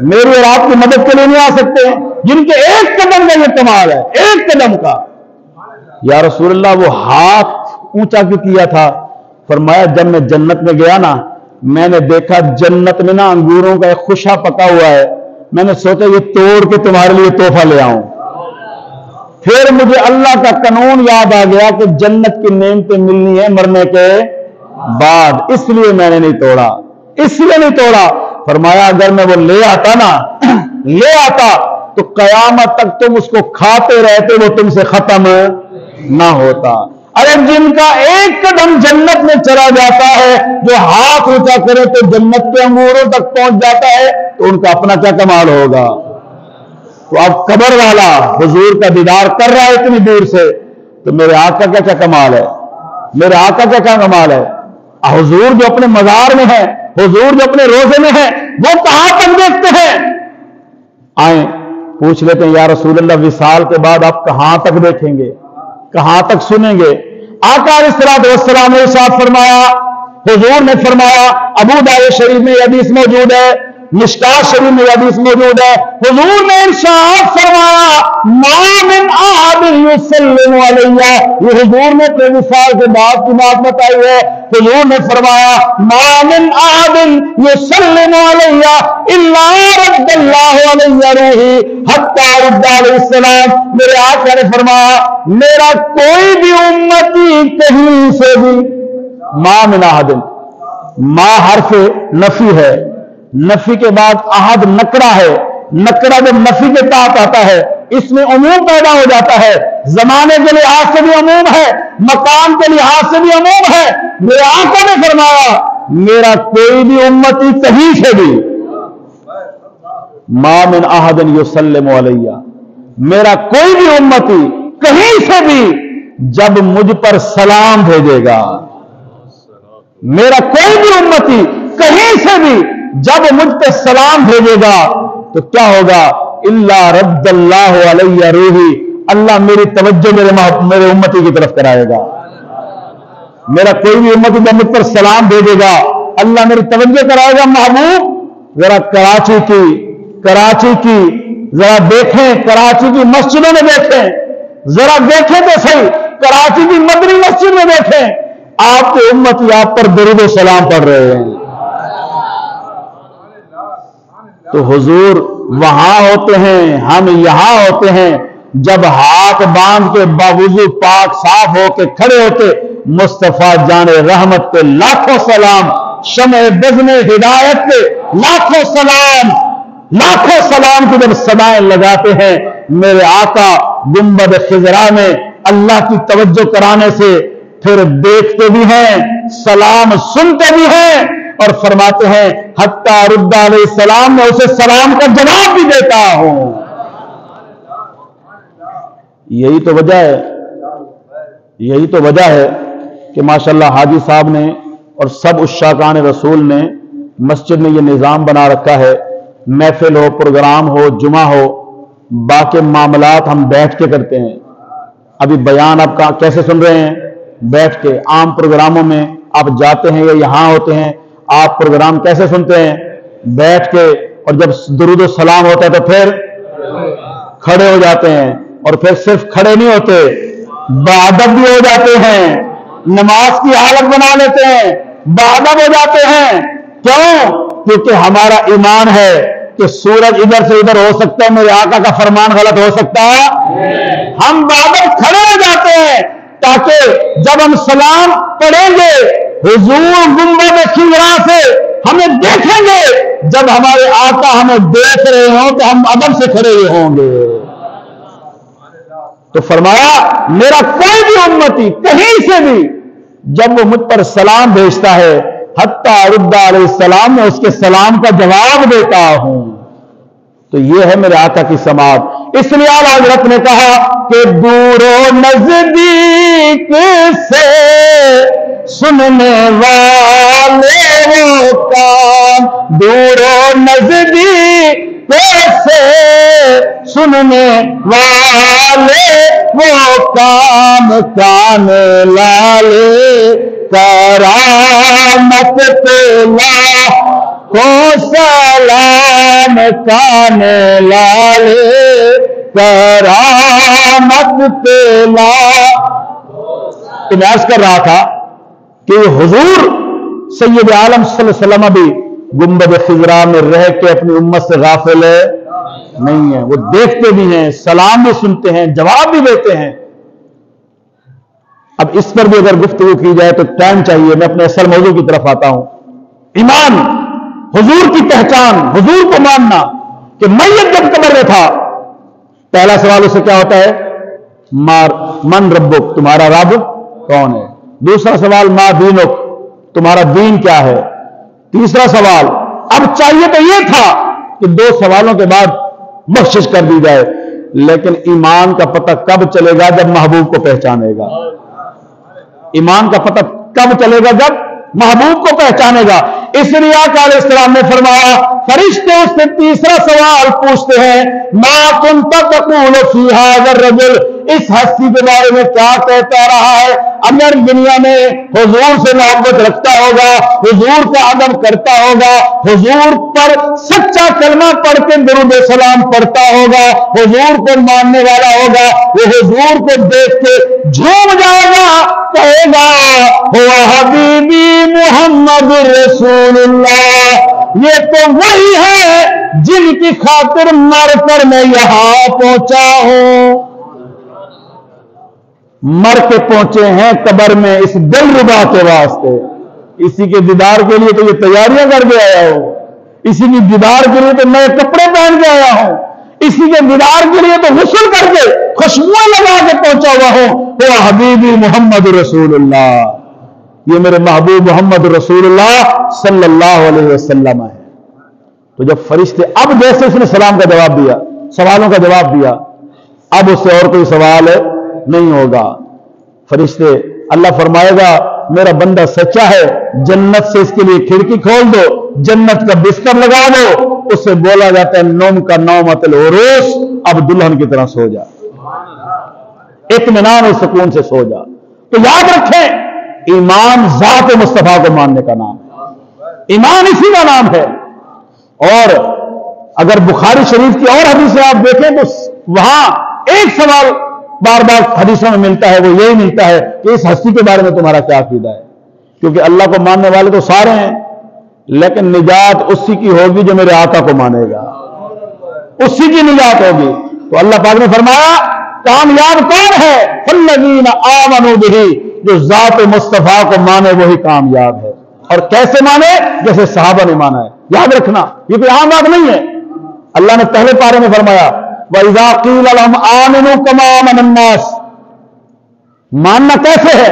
میری اور آپ کی مدد کے لیے نہیں آ سکتے ہیں جن کے ایک قدم کا یہ کمال ہے, ایک قدم کا. یا رسول اللہ وہ ہاتھ اونچا کیوں کیا تھا؟ فرمایا جب میں جنت میں گیا نا, میں نے دیکھا جنت میں نا انگوروں کا ایک خوشا پکا ہوا ہے, میں نے سوچا یہ توڑ کے تمہارے لیے تحفہ لے آؤں. پھر مجھے اللہ کا قانون یاد آ گیا کہ جنت کی نعمتیں ملنی ہے مرنے کے بعد, اس لیے میں نے نہیں توڑا, اس لیے نہیں توڑا. فرمایا اگر میں وہ لے آتا نا, لے آتا تو قیامت تک تم اس کو کھاتے رہتے, وہ تم سے ختم نہ ہوتا. ارے جن کا ایک قدم جنت میں چلا جاتا ہے, جو ہاتھ اونچا کرے تو جنت کے انگوروں تک پہنچ جاتا ہے, تو ان کا اپنا کیا کمال ہوگا. تو اب قبر والا حضور کا دیدار کر رہا ہے اتنی دور سے, تو میرے آقا کا کیا کمال ہے, میرے آقا کا کیا کمال ہے. حضور جو اپنے مزار میں ہے, حضور جو اپنے روزے میں ہے, وہ کہاں تک دیکھتے ہیں؟ آئیں پوچھ لیتے ہیں, یا رسول اللہ وصال کے بعد آپ کہاں تک دیکھیں گے, کہاں تک سنیں گے؟ آقا علیہ الصلوۃ والسلام نے ارشاد فرمایا, حضور نے فرمایا, ابو داؤد شریف میں یہ حدیث موجود ہے, مشکاۃ شریف میں حدیث موجود ہے, حضور نے ارشاد فرمایا ما من احد یسلم علیہ, یہ حضور نے اپنے وصال کے بعد کی بات بتائی ہے. حضور نے فرمایا ما من احد یسلم علیہ الا رد اللہ علیہ روحی حتی رد علیہ السلام. میرے آقا نے فرمایا میرا کوئی بھی امتی کہیں سے بھی, ما من احد, ما حرف نفی ہے, نفی کے بعد احد نکرہ ہے, نکرہ جب نفی کے تحت آتا ہے اس میں عموم پیدا ہو جاتا ہے, زمانے کے لحاظ سے بھی عموم ہے, مکان کے لحاظ سے بھی عموم ہے. میرے آقا نے فرمایا میرا کوئی بھی امتی کہیں سے بھی, ما من احد یسلم علیہ, میرا کوئی بھی امتی کہیں سے بھی جب مجھ پر سلام بھیجے گا, میرا کوئی بھی امتی کہیں سے بھی جب مجھ پہ سلام بھیجے گا تو کیا ہوگا؟ الا رد اللہ علیہ روحی, اللہ میری توجہ میرے امتی کی طرف کرائے گا. میرا کوئی بھی امتی جب مجھ پر سلام بھیجے گا اللہ میری توجہ کرائے گا. محبوب ذرا کراچی کی ذرا دیکھیں, کراچی کی مسجدوں میں دیکھیں, ذرا دیکھیں تو صحیح, کراچی کی مدنی مسجد میں دیکھیں, آپ کے امتی آپ پر درود و سلام پڑھ رہے ہیں. تو حضور وہاں ہوتے ہیں, ہم یہاں ہوتے ہیں. جب ہاتھ باندھ کے باوضو پاک صاف ہو کے کھڑے ہوتے, مصطفیٰ جان رحمت پہ لاکھوں سلام, شمع بزم ہدایت پہ لاکھوں سلام, لاکھوں سلام کی جب صدائیں لگاتے ہیں, میرے آقا گنبد خضرا میں اللہ کی توجہ کرانے سے پھر دیکھتے بھی ہیں, سلام سنتے بھی ہیں, اور فرماتے ہیں حتی رد علیہ السلام, میں اسے سلام کا جواب بھی دیتا ہوں. یہی تو وجہ ہے, یہی تو وجہ ہے کہ ماشاءاللہ حاجی صاحب نے اور سب عشاقان رسول نے مسجد میں یہ نظام بنا رکھا ہے, محفل ہو, پروگرام ہو, جمعہ ہو, باقی معاملات ہم بیٹھ کے کرتے ہیں. ابھی بیان آپ کا کیسے سن رہے ہیں؟ بیٹھ کے. عام پروگراموں میں آپ جاتے ہیں یا یہاں ہوتے ہیں, آپ پروگرام کیسے سنتے ہیں؟ بیٹھ کے, اور جب درود و سلام ہوتا ہے تو پھر کھڑے ہو جاتے ہیں, اور پھر صرف کھڑے نہیں ہوتے, باادب بھی ہو جاتے ہیں, نماز کی حالت بنا لیتے ہیں, باادب ہو جاتے ہیں. کیوں؟ کیونکہ ہمارا ایمان ہے کہ سورج ادھر سے ادھر ہو سکتا ہے، میرے آقا کا فرمان غلط ہو سکتا ہے؟ ہم بابر کھڑے ہو جاتے ہیں تاکہ جب ہم سلام پڑھیں گے حضور گنبد خضرا سے ہمیں دیکھیں گے، جب ہمارے آقا ہمیں دیکھ رہے ہوں تو ہم ادب سے کھڑے ہوئے ہوں گے۔ تو فرمایا میرا کوئی بھی امتی کہیں سے بھی جب وہ مجھ پر سلام بھیجتا ہے حتیٰ رد علیہ السلام، میں اس کے سلام کا جواب دیتا ہوں۔ تو یہ ہے میرے آقا کی سماعت۔ اس لیے اعلیٰ حضرت نے کہا کہ دور و نزدیک سے سننے والے وہ کام، دور و نزدیک سے سننے والے وہ کام، کان لالے کرامت پلا کو سلام، کان لالے کرامت پلا۔ تو میں عرض کر رہا تھا کہ حضور سید عالم صلی اللہ علیہ وسلم بھی گنبد خضرا میں رہ کے اپنی امت سے غافل نہیں ہے، وہ دیکھتے بھی ہیں، سلام بھی سنتے ہیں، جواب بھی دیتے ہیں۔ اب اس پر بھی اگر گفتگو کی جائے تو ٹائم چاہیے، میں اپنے اصل موضوع کی طرف آتا ہوں۔ ایمان، حضور کی پہچان، حضور کو ماننا کہ میت جب قبر میں تھا پہلا سوال اس سے کیا ہوتا ہے؟ من ربک، تمہارا رب کون ہے؟ دوسرا سوال ما دینک، تمہارا دین کیا ہے؟ تیسرا سوال اب چاہیے تو یہ تھا کہ دو سوالوں کے بعد بخشش کر دی جائے، لیکن ایمان کا پتہ کب چلے گا؟ جب محبوب کو پہچانے گا۔ ایمان کا پتہ کب چلے گا؟ جب محبوب کو پہچانے گا۔ اس لیے آقا علیہ السلام نے فرمایا، فرشتے اس سے تیسرا سوال پوچھتے ہیں، ما کنت تقول فی ھذا الرجل، اس ہستی کے بارے میں کیا کہتا رہا ہے؟ اگر دنیا میں حضور سے محبت رکھتا ہوگا، حضور کا ادب کرتا ہوگا، حضور پر سچا کلمہ پڑھ کے درود سلام پڑھتا ہوگا، حضور کو ماننے والا ہوگا، وہ حضور کو دیکھ کے جھوم جائے گا، کہے گا ہوا حبیبی محمد رسول اللہ، یہ تو وہی ہے جن کی خاطر مر کر میں یہاں پہنچا ہوں۔ مر کے پہنچے ہیں قبر میں اس دل ربا کے واسطے، اسی کے دیدار کے لیے تو یہ تیاریاں کر کے آیا ہوں، اسی کی دیدار کے لیے تو نئے کپڑے پہن کے آیا ہوں، اسی کے دیدار کے لیے تو غسل کر کے خوشبوئیں لگا کے پہنچا ہوا ہوں۔ وہ حبیبی محمد رسول اللہ، یہ میرے محبوب محمد رسول اللہ صلی اللہ علیہ وسلم ہے۔ تو جب فرشتے، اب جیسے اس نے سلام کا جواب دیا، سوالوں کا جواب دیا، اب اس سے اور کوئی سوال نہیں ہوگا۔ فرشتے، اللہ فرمائے گا میرا بندہ سچا ہے، جنت سے اس کے لیے کھڑکی کھول دو، جنت کا بستر لگا دو۔ اس سے بولا جاتا ہے نوم کا نومۃ العروس، اب دلہن کی طرح سو جا، اطمینان اور سکون سے سو جا۔ تو یاد رکھیں، ایمان ذات مصطفیٰ کو ماننے کا نام ہے، ایمان اسی کا نام ہے۔ اور اگر بخاری شریف کی اور حدیثیں آپ دیکھیں تو وہاں ایک سوال بار بار حدیثوں میں ملتا ہے، وہ یہی ملتا ہے کہ اس ہستی کے بارے میں تمہارا کیا عقیدہ ہے؟ کیونکہ اللہ کو ماننے والے تو سارے ہیں، لیکن نجات اسی کی ہوگی جو میرے آقا کو مانے گا، اسی کی نجات ہوگی۔ تو اللہ پاک نے فرمایا کامیاب کون ہے؟ فالذین آمنوا بہ، جو ذات مصطفیٰ کو مانے وہی کامیاب ہے۔ اور کیسے مانے؟ جیسے صحابہ نے مانا ہے۔ یاد رکھنا یہ کوئی عام بات نہیں ہے۔ اللہ نے پہلے پارے میں فرمایا وَإِذَا قِيلَ لَهُمْ آمِنُوا كَمَا آمَنَ النَّاسُ، ماننا کیسے ہے؟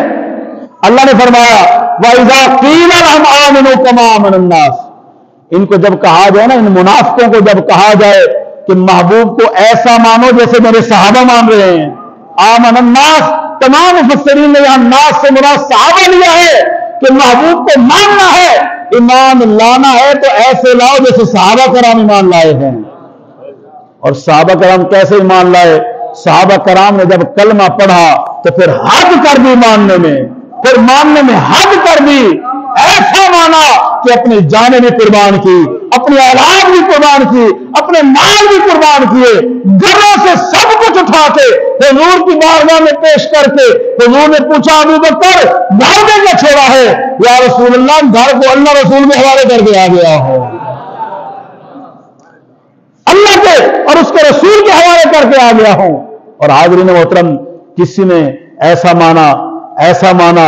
اللہ نے فرمایا وَإِذَا قِيلَ لَهُمْ آمِنُوا كَمَا آمَنَ النَّاسُ، ان کو جب کہا جائے نا، ان منافقوں کو جب کہا جائے کہ محبوب کو ایسا مانو جیسے میرے صحابہ مان رہے ہیں، آمن الناس، تمام مفسرین نے یہاں ناس سے مراد صحابہ لیا ہے کہ محبوب کو ماننا ہے، ایمان لانا ہے تو ایسے لاؤ جیسے صحابہ کرام ایمان لائے ہیں۔ اور صحابہ کرام کیسے ایمان لائے؟ صحابہ کرام نے جب کلمہ پڑھا تو پھر حد کر دی ماننے میں، پھر ماننے میں حد کر دی، ایسا مانا کہ اپنی جانیں بھی قربان کی، اپنی اولاد بھی قربان کی، اپنے مال بھی قربان کیے، گھروں سے سب کچھ اٹھا کے حضور کی بارگاہ میں پیش کر کے حضور نے پوچھا ابو بکر گھر میں کیا چھوڑا ہے؟ یا رسول اللہ گھر کو اللہ رسول میں حوالے کر کے آ گیا ہو۔ اور اس کے رسول کے حوالے کر کے آ گیا ہوں۔ اور حاضرین محترم، کسی نے ایسا مانا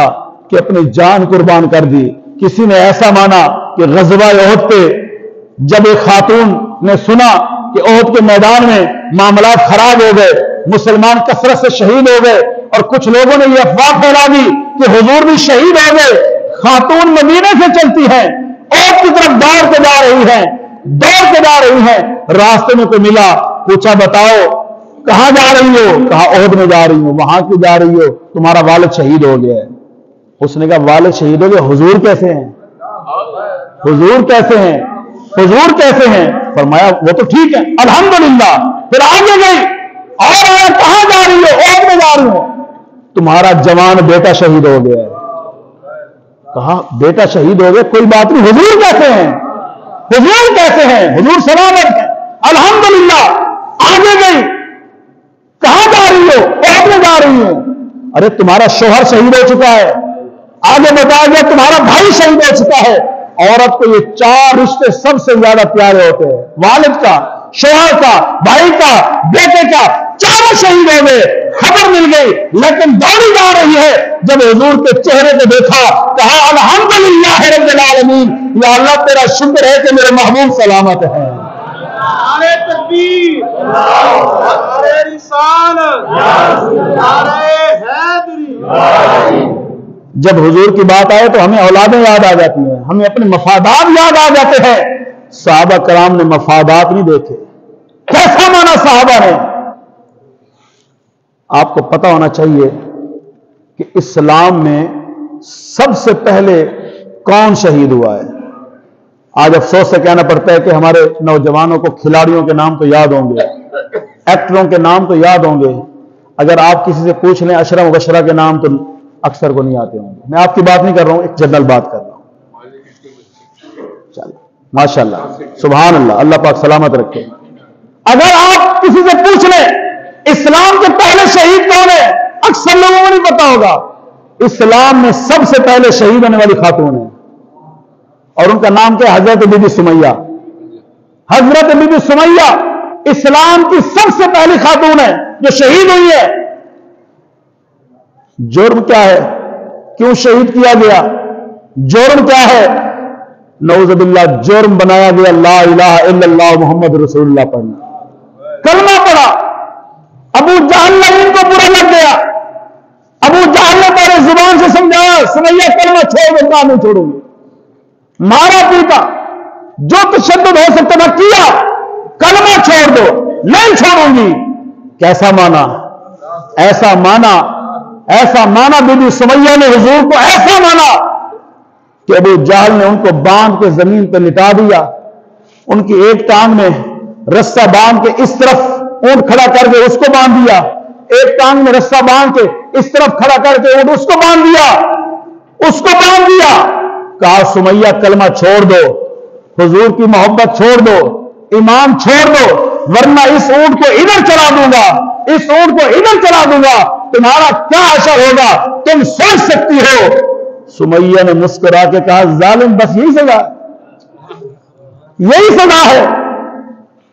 کہ اپنی جان قربان کر دی، کسی نے ایسا مانا کہ غزوہ احد پہ جب ایک خاتون نے سنا کہ احد کے میدان میں معاملات خراب ہو گئے، مسلمان کثرت سے شہید ہو گئے، اور کچھ لوگوں نے یہ افواہ پھیلا دی کہ حضور بھی شہید ہو گئے، خاتون مدینے سے چلتی ہیں، احد کی طرف دوڑ کے جا رہی ہیں، راستے میں کوئی ملا، پوچھا بتاؤ کہاں جا رہی ہو؟ کہا احد میں جا رہی ہوں۔ وہاں کیوں جا رہی ہو؟ تمہارا والد شہید ہو گیا ہے۔ اس نے کہا والد شہید ہو گیا، حضور کیسے ہیں؟ حضور کیسے ہیں؟ حضور کیسے ہیں؟ فرمایا وہ تو ٹھیک ہے الحمدللہ۔ پھر آگے گئی اور کہاں جا رہی ہو؟ احد میں جا رہی ہوں۔ تمہارا جوان بیٹا شہید ہو گیا ہے۔ کہا بیٹا شہید ہو گیا، کوئی بات نہیں، حضور کیسے ہیں؟ حضور کیسے ہیں؟ حضور سلامت ہیں الحمدللہ۔ آگے گئی، کہاں جا رہی ہو؟ احد میں جا رہی ہوں۔ ارے تمہارا شوہر شہید ہو چکا ہے۔ آگے بتایا گیا تمہارا بھائی شہید ہو چکا ہے۔ عورت کو یہ 4 رشتے سب سے زیادہ پیارے ہوتے ہیں، والد کا، شوہر کا، بھائی کا، بیٹے کا، 4 شہید ہو گئے۔ خبر مل گئی لیکن دوڑی جا رہی ہے۔ جب حضور کے چہرے کو دیکھا، کہا الحمدللہ رب العالمین، یا اللہ تیرا شکر ہے کہ میرے محبوب سلامت ہے۔ نعرہ تکبیر، نعرہ رسالت، نعرہ حیدری۔ جب حضور کی بات آئے تو ہمیں اولادیں یاد آ جاتی ہیں، ہمیں اپنے مفادات یاد آ جاتے ہیں۔ صحابہ کرام نے مفادات نہیں دیکھے، کیسا مانا صحابہ نے؟ آپ کو پتا ہونا چاہیے کہ اسلام میں سب سے پہلے کون شہید ہوا ہے؟ آج افسوس سے کہنا پڑتا ہے کہ ہمارے نوجوانوں کو کھلاڑیوں کے نام تو یاد ہوں گے، ایکٹروں کے نام تو یاد ہوں گے، اگر آپ کسی سے پوچھ لیں اشرا مبشرہ کے نام تو اکثر کو نہیں آتے ہوں گے۔ میں آپ کی بات نہیں کر رہا ہوں، ایک جنرل بات کر رہا ہوں۔ چلو ماشاءاللہ، سبحان اللہ، اللہ پاک سلامت رکھے۔ اگر آپ کسی سے پوچھ لیں اسلام کے پہلے شہید کون ہے، اکثر لوگوں کو نہیں پتا ہوگا۔ اسلام میں سب سے پہلے شہید ہونے والی خاتون ہے، اور ان کا نام کیا؟ حضرت بی بی سمیہ۔ حضرت بی بی سمیہ اسلام کی سب سے پہلی خاتون ہے جو شہید ہوئی ہے۔ جرم کیا ہے؟ کیوں شہید کیا گیا؟ جرم کیا ہے؟ نعوذ باللہ، جرم بنایا گیا لا الہ الا اللہ محمد رسول اللہ پڑھنا، کلمہ پڑھا۔ ابو جہل ان کو برا لگ گیا، ابو جہل نے پہلے زبان سے سمجھایا سمیہ کلمہ چھوڑ دو، کہا نہیں چھوڑوں گی، مارا پیٹا، جو تشدد ہو سکتا تھا کیا، کلمہ چھوڑ دو، نہیں چھوڑوں گی۔ کیسا مانا؟ ایسا مانا بی بی سمیہ نے حضور کو، ایسا مانا کہ ابو جہل نے ان کو باندھ کے زمین پہ لٹا دیا، ان کی ایک ٹانگ میں رسہ باندھ کے اس طرف اونٹ کھڑا کر کے اس کو باندھ دیا، ایک ٹانگ میں رسہ باندھ کے اس طرف کھڑا کر کے اونٹ اس کو باندھ دیا، کہا سمیہ کلمہ چھوڑ دو، حضور کی محبت چھوڑ دو، ایمان چھوڑ دو، ورنہ اس اونٹ کو ادھر چلا دوں گا، تمہارا کیا اثر ہوگا تم سوچ سکتی ہو۔ سمیہ نے مسکرا کے کہا ظالم بس یہی سزا ہے۔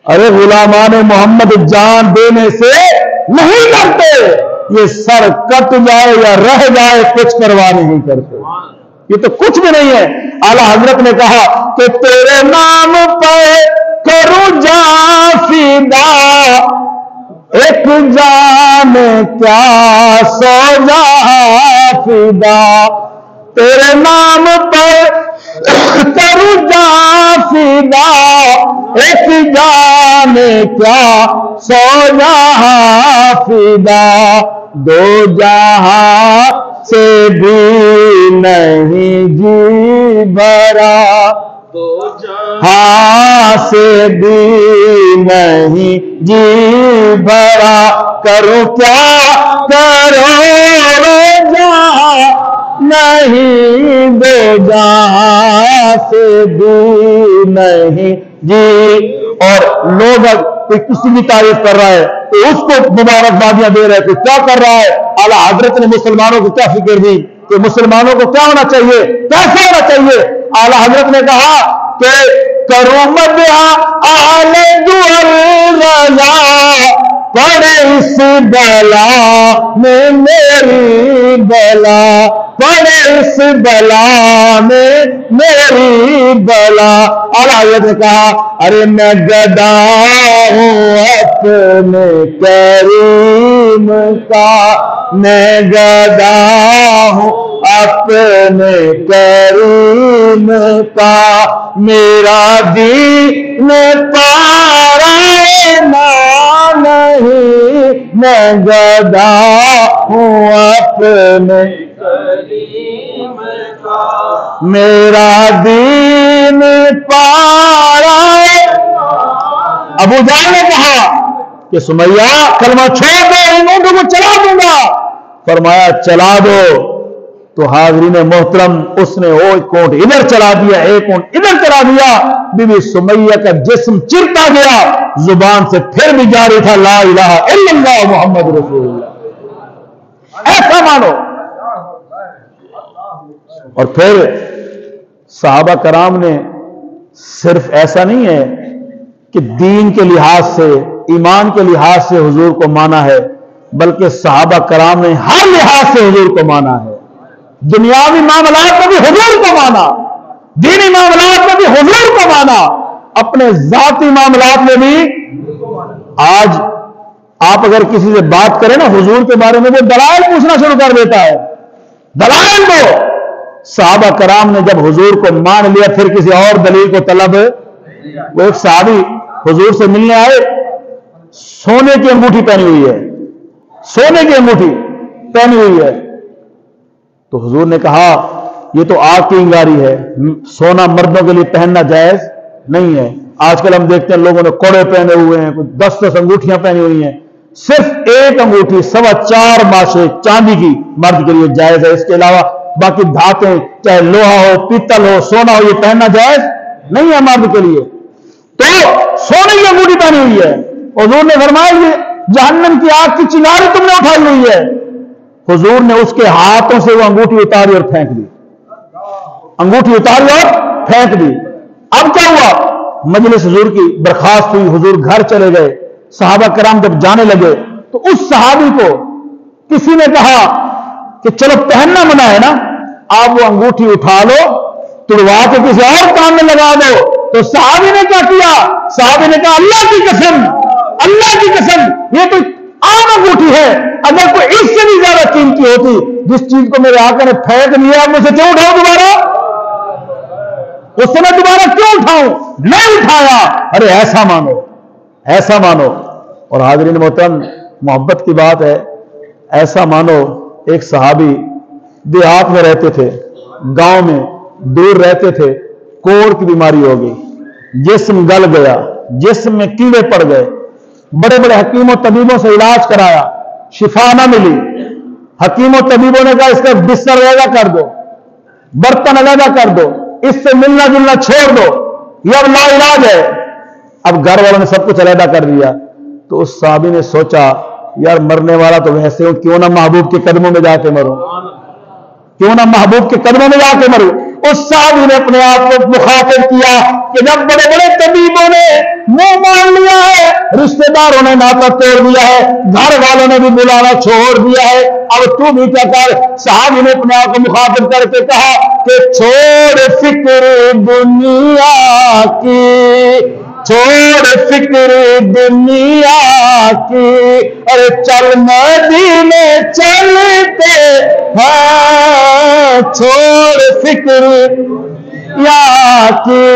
ارے غلامان محمد جان دینے سے نہیں ڈرتے، یہ سر کٹ جائے یا رہ جائے کچھ پرواہ نہیں کرتے، یہ تو کچھ بھی نہیں ہے۔ اعلیٰ حضرت نے کہا کہ تیرے نام پر کروں جان فدا، ایک جان کیا 100 جان فدا، تیرے نام پر کروں جان فدا، ایک جان کیا 100 جان فدا، 2 جہاں سے بھی نہیں جی بھرا، 2 جہاں سے بھی نہیں جی بھرا، کروں کیا جہاں نہیں، 2 جہاں سے بھی نہیں جی۔ اور لوگ کوئی کسی کی تعریف کر رہا ہے تو اس کو مبارکبادیاں دے رہے، کوئی کیا کر رہا ہے۔ اعلیٰ حضرت نے مسلمانوں کو کیا فکر دی کہ مسلمانوں کو کیا ہونا چاہیے، کیسا ہونا چاہیے؟ اعلیٰ حضرت نے کہا کہ کرو مدح آل دول رضا، اس بلا میں میری بلا، پڑے اس بلا میں میری بلا۔ اور آیت نے کہا ارے میں گدا ہوں اپنے کریم کا، میں گدا ہوں اپنے کریم کا، میرا دین پارا نہیں، میں گدا ہوں اپنے کریم کا، میرا دین پارا۔ ابو جہل نے کہا کہ سمیہ کلمہ چھوڑ دو، ان اونٹوں کو چلا دوں گا۔ فرمایا چلا دو، تو حاضرین محترم اس نے ایک اونٹ ادھر چلا دیا، ایک اونٹ ادھر چلا دیا، بی بی سمیہ کا جسم چرتا گیا، زبان سے پھر بھی جاری تھا لا الہ الا اللہ محمد رسول اللہ۔ ایسا مانو۔ اور پھر صحابہ کرام نے صرف ایسا نہیں ہے کہ دین کے لحاظ سے، ایمان کے لحاظ سے حضور کو مانا ہے، بلکہ صحابہ کرام نے ہر لحاظ سے حضور کو مانا ہے۔ دنیاوی معاملات میں بھی حضور کو مانا، دینی معاملات میں بھی حضور کو مانا، اپنے ذاتی معاملات میں بھی۔ آج آپ اگر کسی سے بات کریں نا حضور کے بارے میں، وہ دلائل پوچھنا شروع کر دیتا ہے، دلائل دو۔ صحابہ کرام نے جب حضور کو مان لیا پھر کسی اور دلیل کو طلب۔ وہ ایک صحابی حضور سے ملنے آئے، سونے کی انگوٹھی پہنی ہوئی ہے، سونے کی انگوٹھی پہنی ہوئی ہے، تو حضور نے کہا یہ تو آگ کی انگاری ہے، سونا مردوں کے لیے پہننا جائز نہیں ہے۔ آج کل ہم دیکھتے ہیں لوگوں نے کوڑے پہنے ہوئے ہیں، 10 انگوٹھیاں پہنی ہوئی ہیں، صرف ایک انگوٹھی 4.25 ماشے چاندی کی مرد کے لیے جائز ہے، اس کے علاوہ باقی دھاتیں چاہے لوہا ہو، پیتل ہو، سونا ہو، یہ پہننا جائز نہیں ہے مرد کے لیے۔ تو سونے کی انگوٹھی پہنی ہوئی ہے، حضور نے فرمایا یہ جہنم کی آگ کی چنگاری تم نے اٹھائی ہوئی ہے۔ حضور نے اس کے ہاتھوں سے وہ انگوٹھی اتاری اور پھینک دی، انگوٹھی اتاری اور پھینک دی۔ اب کیا ہوا؟ مجلس حضور کی برخاست ہوئی، حضور گھر چلے گئے۔ صحابہ کرام جب جانے لگے تو اس صحابی کو کسی نے کہا کہ چلو پہننا منع ہے نا، آپ وہ انگوٹھی اٹھا لو، تڑوا کے کسی اور کام میں لگا دو۔ تو صحابی نے کیا کیا؟ صحابی نے کہا اللہ کی قسم، اللہ کی قسم یہ تو عام انگوٹھی ہے، اگر کوئی اس سے بھی زیادہ قیمتی ہوتی، جس چیز کو میرے آقا نے پھینک دیا، میں اسے کیوں اٹھاؤں دوبارہ؟ اس سے میں دوبارہ کیوں اٹھاؤں؟ نہیں اٹھایا۔ ارے ایسا مانو، ایسا مانو۔ اور حاضرین محترم محبت کی بات ہے، ایسا مانو ایک صحابی دیہات میں رہتے تھے، گاؤں میں دور رہتے تھے، کوڑ کی بیماری ہو گئی، جسم گل گیا، جسم میں کیڑے پڑ گئے، بڑے بڑے حکیموں طبیبوں سے علاج کرایا، شفا نہ ملی۔ حکیموں طبیبوں نے کہا اس کا بستر علیحدہ کر دو، برتن علیحدہ کر دو، اس سے ملنا جلنا چھوڑ دو، یہ اب لا علاج ہے۔ اب گھر والوں نے سب کچھ علیحدہ کر دیا۔ تو اس صحابی نے سوچا یار مرنے والا تو ویسے ہوں، کیوں نہ محبوب کے قدموں میں جا کے مروں، کیوں نہ محبوب کے قدموں میں جا کے مروں۔ اس صحابی نے اپنے آپ کو مخاطب کیا کہ جب بڑے بڑے طبیبوں نے منہ مان لیا ہے، رشتہ داروں نے ناطہ توڑ دیا ہے، گھر والوں نے بھی بلانا چھوڑ دیا ہے، اب تو بھی کیا کر۔ صحابی نے اپنے آپ کو مخاطب کر کے کہا کہ چھوڑ فکر دنیا کی، چھوڑ فکر دنیا کی، ارے چل مدینے چلتے ہیں، چھوڑ فکر دنیا کی،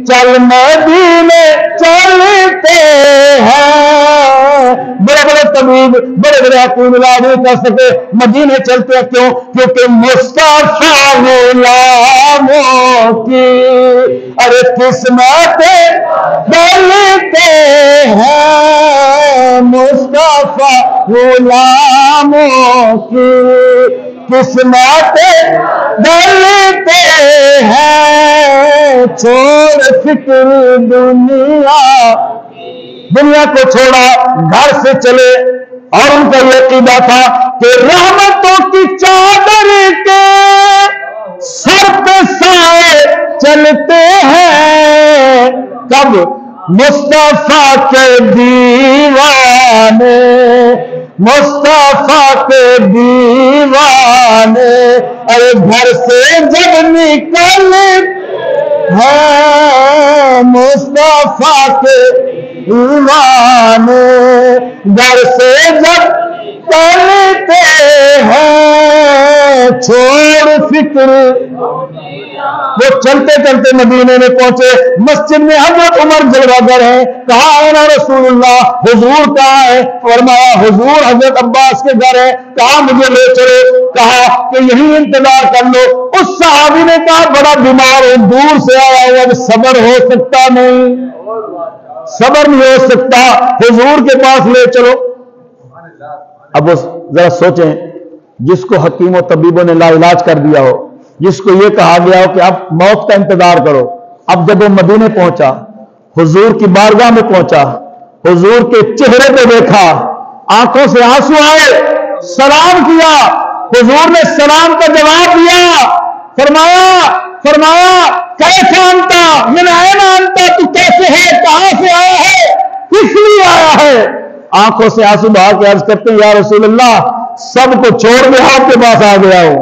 چل مدینے چلتے ہیں۔ بڑے بڑے طبیب، بڑے بڑے حکیم علاج نہیں کر سکے، مدینے چلتے ہیں، کیوں؟ کیونکہ مصطفیٰ غلاموں کی ارے قسمتیں بدلتے ہیں، مصطفیٰ غلاموں کی قسمتیں بدلتے ہیں، چھوڑ فکر دنیا کو چھوڑا، گھر سے چلے، اور ان کا یہ عقیدہ تھا کہ رحمتوں کی چادر کے سر پہ سائے چلتے ہیں، کب مصطفیٰ کے دیوانے مصطفیٰ کے دیوانے، ارے گھر سے جب نکلے ہیں مصطفیٰ کے دیوانے، گھر سے جب نکلتے ہیں چھوڑ فکر، وہ چلتے چلتے مدینے میں پہنچے، مسجد میں حضرت عمر جلوہ گر ہیں، کہا ہے نا رسول اللہ، حضور کہاں ہے؟ فرمایا حضور حضرت عباس کے گھر ہے، کہا مجھے لے چلو، کہا کہ یہی انتظار کر لو۔ اس صحابی نے کہا بڑا بیمار ہوں، دور سے آیا ہوں، اب صبر ہو سکتا نہیں، صبر نہیں ہو سکتا، حضور کے پاس لے چلو۔ اب وہ ذرا سوچیں، جس کو حکیم و طبیبوں نے لا علاج کر دیا ہو، جس کو یہ کہا گیا ہو کہ اب موت کا انتظار کرو، اب جب وہ مدینے پہنچا، حضور کی بارگاہ میں پہنچا، حضور کے چہرے پہ دیکھا، آنکھوں سے آنسو آئے، سلام کیا، حضور نے سلام کا جواب دیا، فرمایا کیسے انتا من این انتا، تو کیسے ہے، کہاں سے آیا ہے، کس لیے آیا ہے؟ آنکھوں سے آنسو بہا کے عرض کرتے ہیں یا رسول اللہ، سب کو چھوڑ کے آپ کے پاس آ گیا ہوں،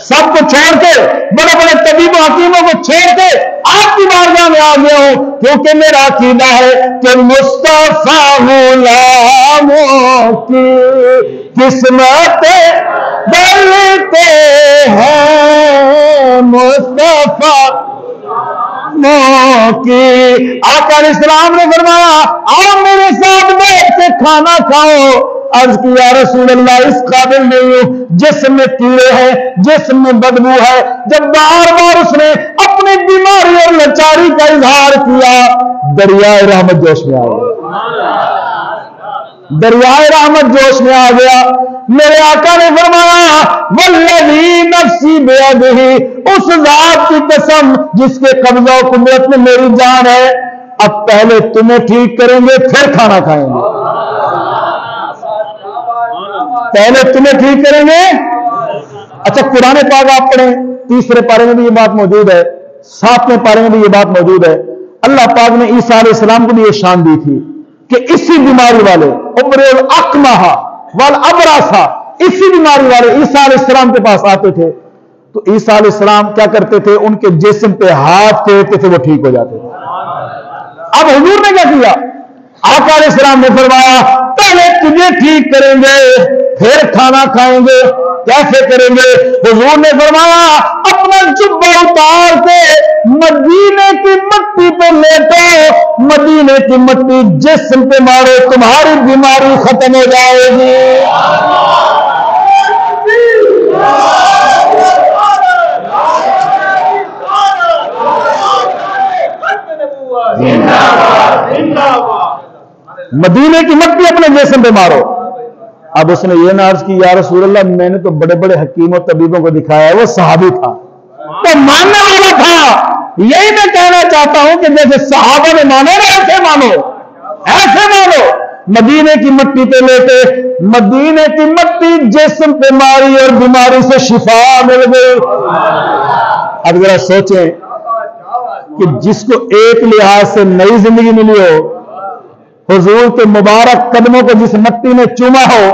سب کو چھوڑ کے، بڑے بڑے طبیبوں حکیموں کو چھوڑ کے آپ کی بارگاہ میں آ گیا ہوں، کیونکہ میرا عقیدہ ہے کہ مصطفیٰ غلاموں کی قسمتیں بدلتے ہیں، مصطفیٰ کی۔ آقا علیہ السلام نے فرمایا آؤ میرے ساتھ بیٹھ کے کھانا کھاؤ۔ عرض کی یا رسول اللہ اس قابل نہیں ہوں، جسم میں کیڑے ہیں، جسم میں بدبو ہے۔ جب بار بار اس نے اپنی بیماری اور لاچاری کا اظہار کیا، دریائے رحمت جوش میں آ گیا، دریائے رحمت جوش میں آ گیا۔ میرے آقا نے فرمایا والذی نفسی بیدہ، اس ذات کی قسم جس کے قبضہ و قدرت میں میری جان ہے، اب پہلے تمہیں ٹھیک کریں گے پھر کھانا کھائیں گے، پہلے تمہیں ٹھیک کریں گے۔ اچھا قرآن پاک آپ پڑھیں، 3 پارے میں بھی یہ بات موجود ہے، 7 پارے میں بھی یہ بات موجود ہے۔ اللہ پاک نے عیسیٰ علیہ السلام کو بھی یہ شان دی تھی کہ اسی بیماری والے عمر الاقمہ والابرص، اسی بیماری والے عیسیٰ علیہ السلام کے پاس آتے تھے تو عیسیٰ علیہ السلام کیا کرتے تھے؟ ان کے جسم پہ ہاتھ پھیرتے تھے، وہ ٹھیک ہو جاتے تھے۔ اب حضور نے کیا کیا؟ آقا علیہ السلام نے فرمایا پہلے تجھے ٹھیک کریں گے پھر کھانا کھائیں گے۔ کیسے کریں گے؟ حضور نے فرمایا اپنا جبہ اتار کے مدینے کی مٹی پہ لیٹو، مدینے کی مٹی جسم پہ مارو، تمہاری بیماری ختم ہو جائے گی۔ مدینے کی مٹی اپنے جسم پہ مارو۔ اب اس نے یہ نہ عرض کی یا رسول اللہ میں نے تو بڑے بڑے حکیم و طبیبوں کو دکھایا ہے، وہ صحابی تھا تو ماننے والا تھا۔ یہی میں کہنا چاہتا ہوں کہ جیسے صحابہ نے مانا نا ایسے مانو، ایسے مانو۔ مدینے کی مٹی پہ لیتے، مدینے کی مٹی جسم پہ ماری اور بیماری سے شفا مل گئی۔ اب ذرا سوچیں کہ جس کو ایک لحاظ سے نئی زندگی ملی ہو، حضور کے مبارک قدموں کو جس مٹی نے چوما ہو،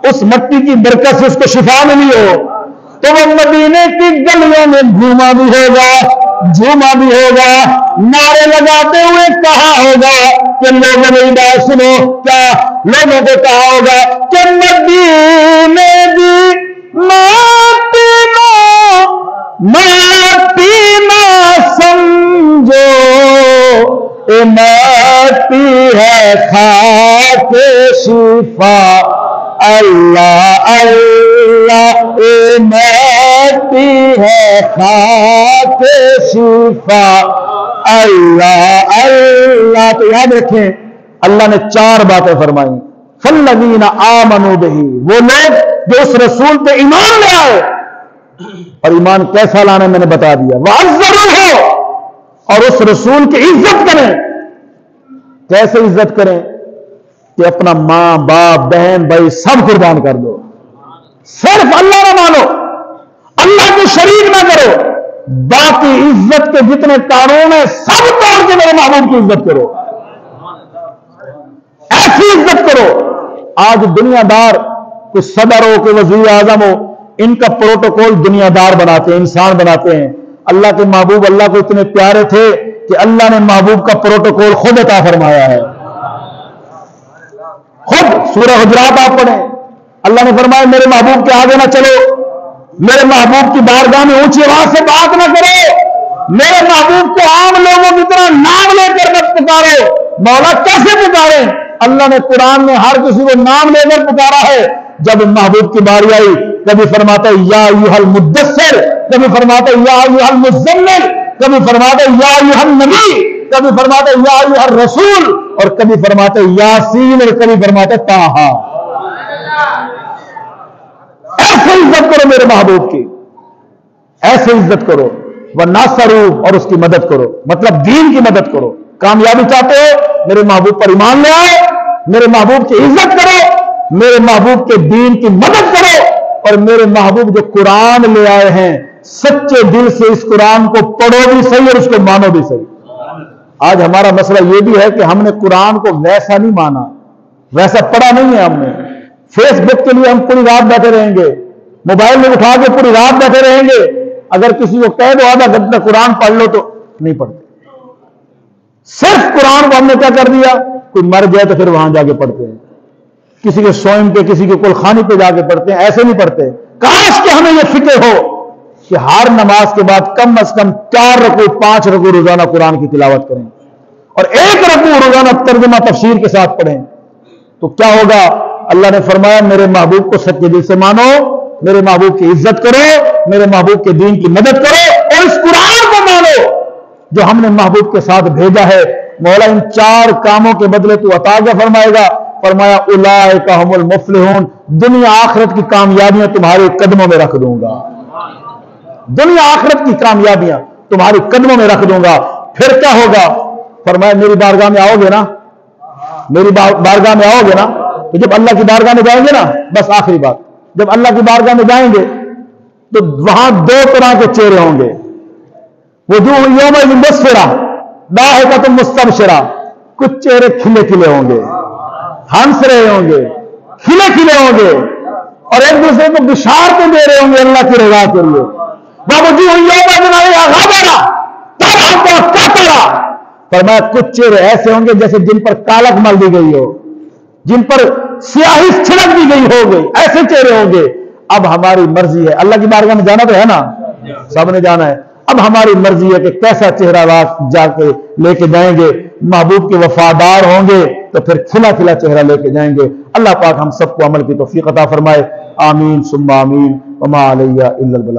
اس مٹی کی برکت سے اس کو شفا ملی ہو، تو وہ مدینے کی گلیوں میں گھوما بھی ہوگا، جھوما بھی ہوگا، نعرے لگاتے ہوئے کہا ہوگا کہ لوگوں نے بات سنو، کیا لوگوں کو کہا ہوگا کہ مدینے دی ماٹی نہ سمجھو، اے ماٹی ہے خاک شفا، اللہ اللہ اے ماٹی ہے خاک شفا، اللہ اللہ۔ تو یاد رکھیں اللہ نے 4 باتیں فرمائی، فالذین آمنوا بہ، وہ لوگ جو اس رسول پہ ایمان لے آئے، اور ایمان کیسا لانا میں نے بتا دیا، وعزروہ، اور اس رسول کی عزت کریں۔ کیسے عزت کریں؟ کہ اپنا ماں باپ بہن بھائی سب قربان کر دو، صرف اللہ نہ مانو، اللہ کو شریک نہ کرو، باقی عزت کے جتنے قانون ہیں سب توڑ کے میرے محبوب کی عزت کرو، ایسی عزت کرو آج دنیا دار کوئی صدر ہو کوئی وزیر اعظم ہو، ان کا پروٹوکول دنیا دار بناتے ہیں، انسان بناتے ہیں۔ اللہ کے محبوب اللہ کو اتنے پیارے تھے کہ اللہ نے محبوب کا پروٹوکول خود عطا فرمایا ہے۔ خود سورہ حجرات آپ پڑھیں، اللہ نے فرمایا میرے محبوب کے آگے نہ چلو، میرے محبوب کی بارگاہ میں اونچی آواز سے بات نہ کرو، میرے محبوب کو عام لوگوں کی طرح نام لے کر مت پکارو۔ مولا کیسے پکارے؟ اللہ نے قرآن میں ہر کسی کو نام لے کر پکارا ہے۔ جب محبوب کی باری آئی، کبھی فرماتا ہے یا ایھا المدثر، کبھی فرماتا ہے یا ایھا المزمل، کبھی فرماتا ہے یا ایھا النبی، کبھی فرماتا ہے یا ایھا الرسول، اور کبھی فرماتا ہے یاسین، اور کبھی فرماتا ہے طٰہٰ۔ ایسے عزت کرو میرے محبوب کی، ایسے عزت کرو، وَنَاصَرُوهُ، اور اس کی مدد کرو، مطلب دین کی مدد کرو۔ کامیابی چاہتے ہو، میرے محبوب پر ایمان لے آؤ، میرے محبوب کی عزت کرو، میرے محبوب کے دین کی مدد کرو، اور میرے محبوب جو قرآن لے آئے ہیں سچے دل سے اس قرآن کو پڑھو بھی صحیح اور اس کو مانو بھی صحیح۔ آج ہمارا مسئلہ یہ بھی ہے کہ ہم نے قرآن کو ویسا نہیں مانا، ویسا پڑھا نہیں ہے ہم نے۔ فیس بک کے لیے ہم پوری رات بیٹھے رہیں گے، موبائل میں اٹھا کے پوری رات بیٹھے رہیں گے، اگر کسی کو کہہ دو آدھا گھنٹہ قرآن پڑھ لو تو نہیں پڑھتے۔ صرف قرآن کو ہم نے کیا کر دیا، کوئی مر جائے تو پھر وہاں جا کے پڑھتے ہیں، کسی کے سوئم پہ کسی کے کل خانی پہ جا کے پڑھتے ہیں، ایسے نہیں پڑھتے۔ کاش کہ ہمیں یہ فکر ہو کہ ہر نماز کے بعد کم از کم 4 رکوع 5 رکوع روزانہ قرآن کی تلاوت کریں، اور 1 رکوع روزانہ ترجمہ تفسیر کے ساتھ پڑھیں، تو کیا ہوگا؟ اللہ نے فرمایا میرے محبوب کو سچے دل سے مانو، میرے محبوب کی عزت کرو، میرے محبوب کے دین کی مدد کرو، اور اس قرآن کو مانو جو ہم نے محبوب کے ساتھ بھیجا ہے۔ مولا ان 4 کاموں کے بدلے تو عطا کیا فرمائے گا؟ فرمایا اولئک ھم المفلحون، دنیا آخرت کی کامیابیاں تمہارے قدموں میں رکھ دوں گا، دنیا آخرت کی کامیابیاں تمہارے قدموں میں رکھ دوں گا۔ پھر کیا ہوگا؟ فرمایا میری بارگاہ میں آؤ گے نا، میری بارگاہ میں آؤ گے نا، تو جب اللہ کی بارگاہ میں جائیں گے نا، بس آخری بات، جب اللہ کی بارگاہ میں جائیں گے تو وہاں 2 طرح کے چہرے ہوں گے، وجوہ یومئذ مسفرہ ضاحکۃ مستبشرہ، کچھ چہرے کھلے کھلے ہوں گے، ہنس رہے ہوں گے، کھلے کھلے ہوں گے، اور ایک دوسرے کو بشارتیں دے رہے ہوں گے اللہ کی رضا کے لیے۔ وَوُجُوهٌ يَوْمَئِذٍ عَلَيْهَا غَبَرَةٌ تَرْهَقُهَا قَتَرَةٌ، فرمایا کچھ چہرے ایسے ہوں گے جیسے جن پر کالک مل دی گئی ہو، جن پر سیاہی چھڑک دی گئی ہو گئی، ایسے چہرے ہوں گے۔ اب ہماری مرضی ہے، اللہ کی بارگاہ میں جانا تو ہے نا، سب نے جانا ہے، اب ہماری مرضی ہے کہ کیسا چہرہ جا کے لے کے جائیں گے۔ محبوب کے وفادار ہوں گے تو پھر کھلا کھلا چہرہ لے کے جائیں گے۔ اللہ پاک ہم سب کو عمل کی توفیق عطا فرمائے، آمین ثم آمین، وما علیہ الا البلاغ۔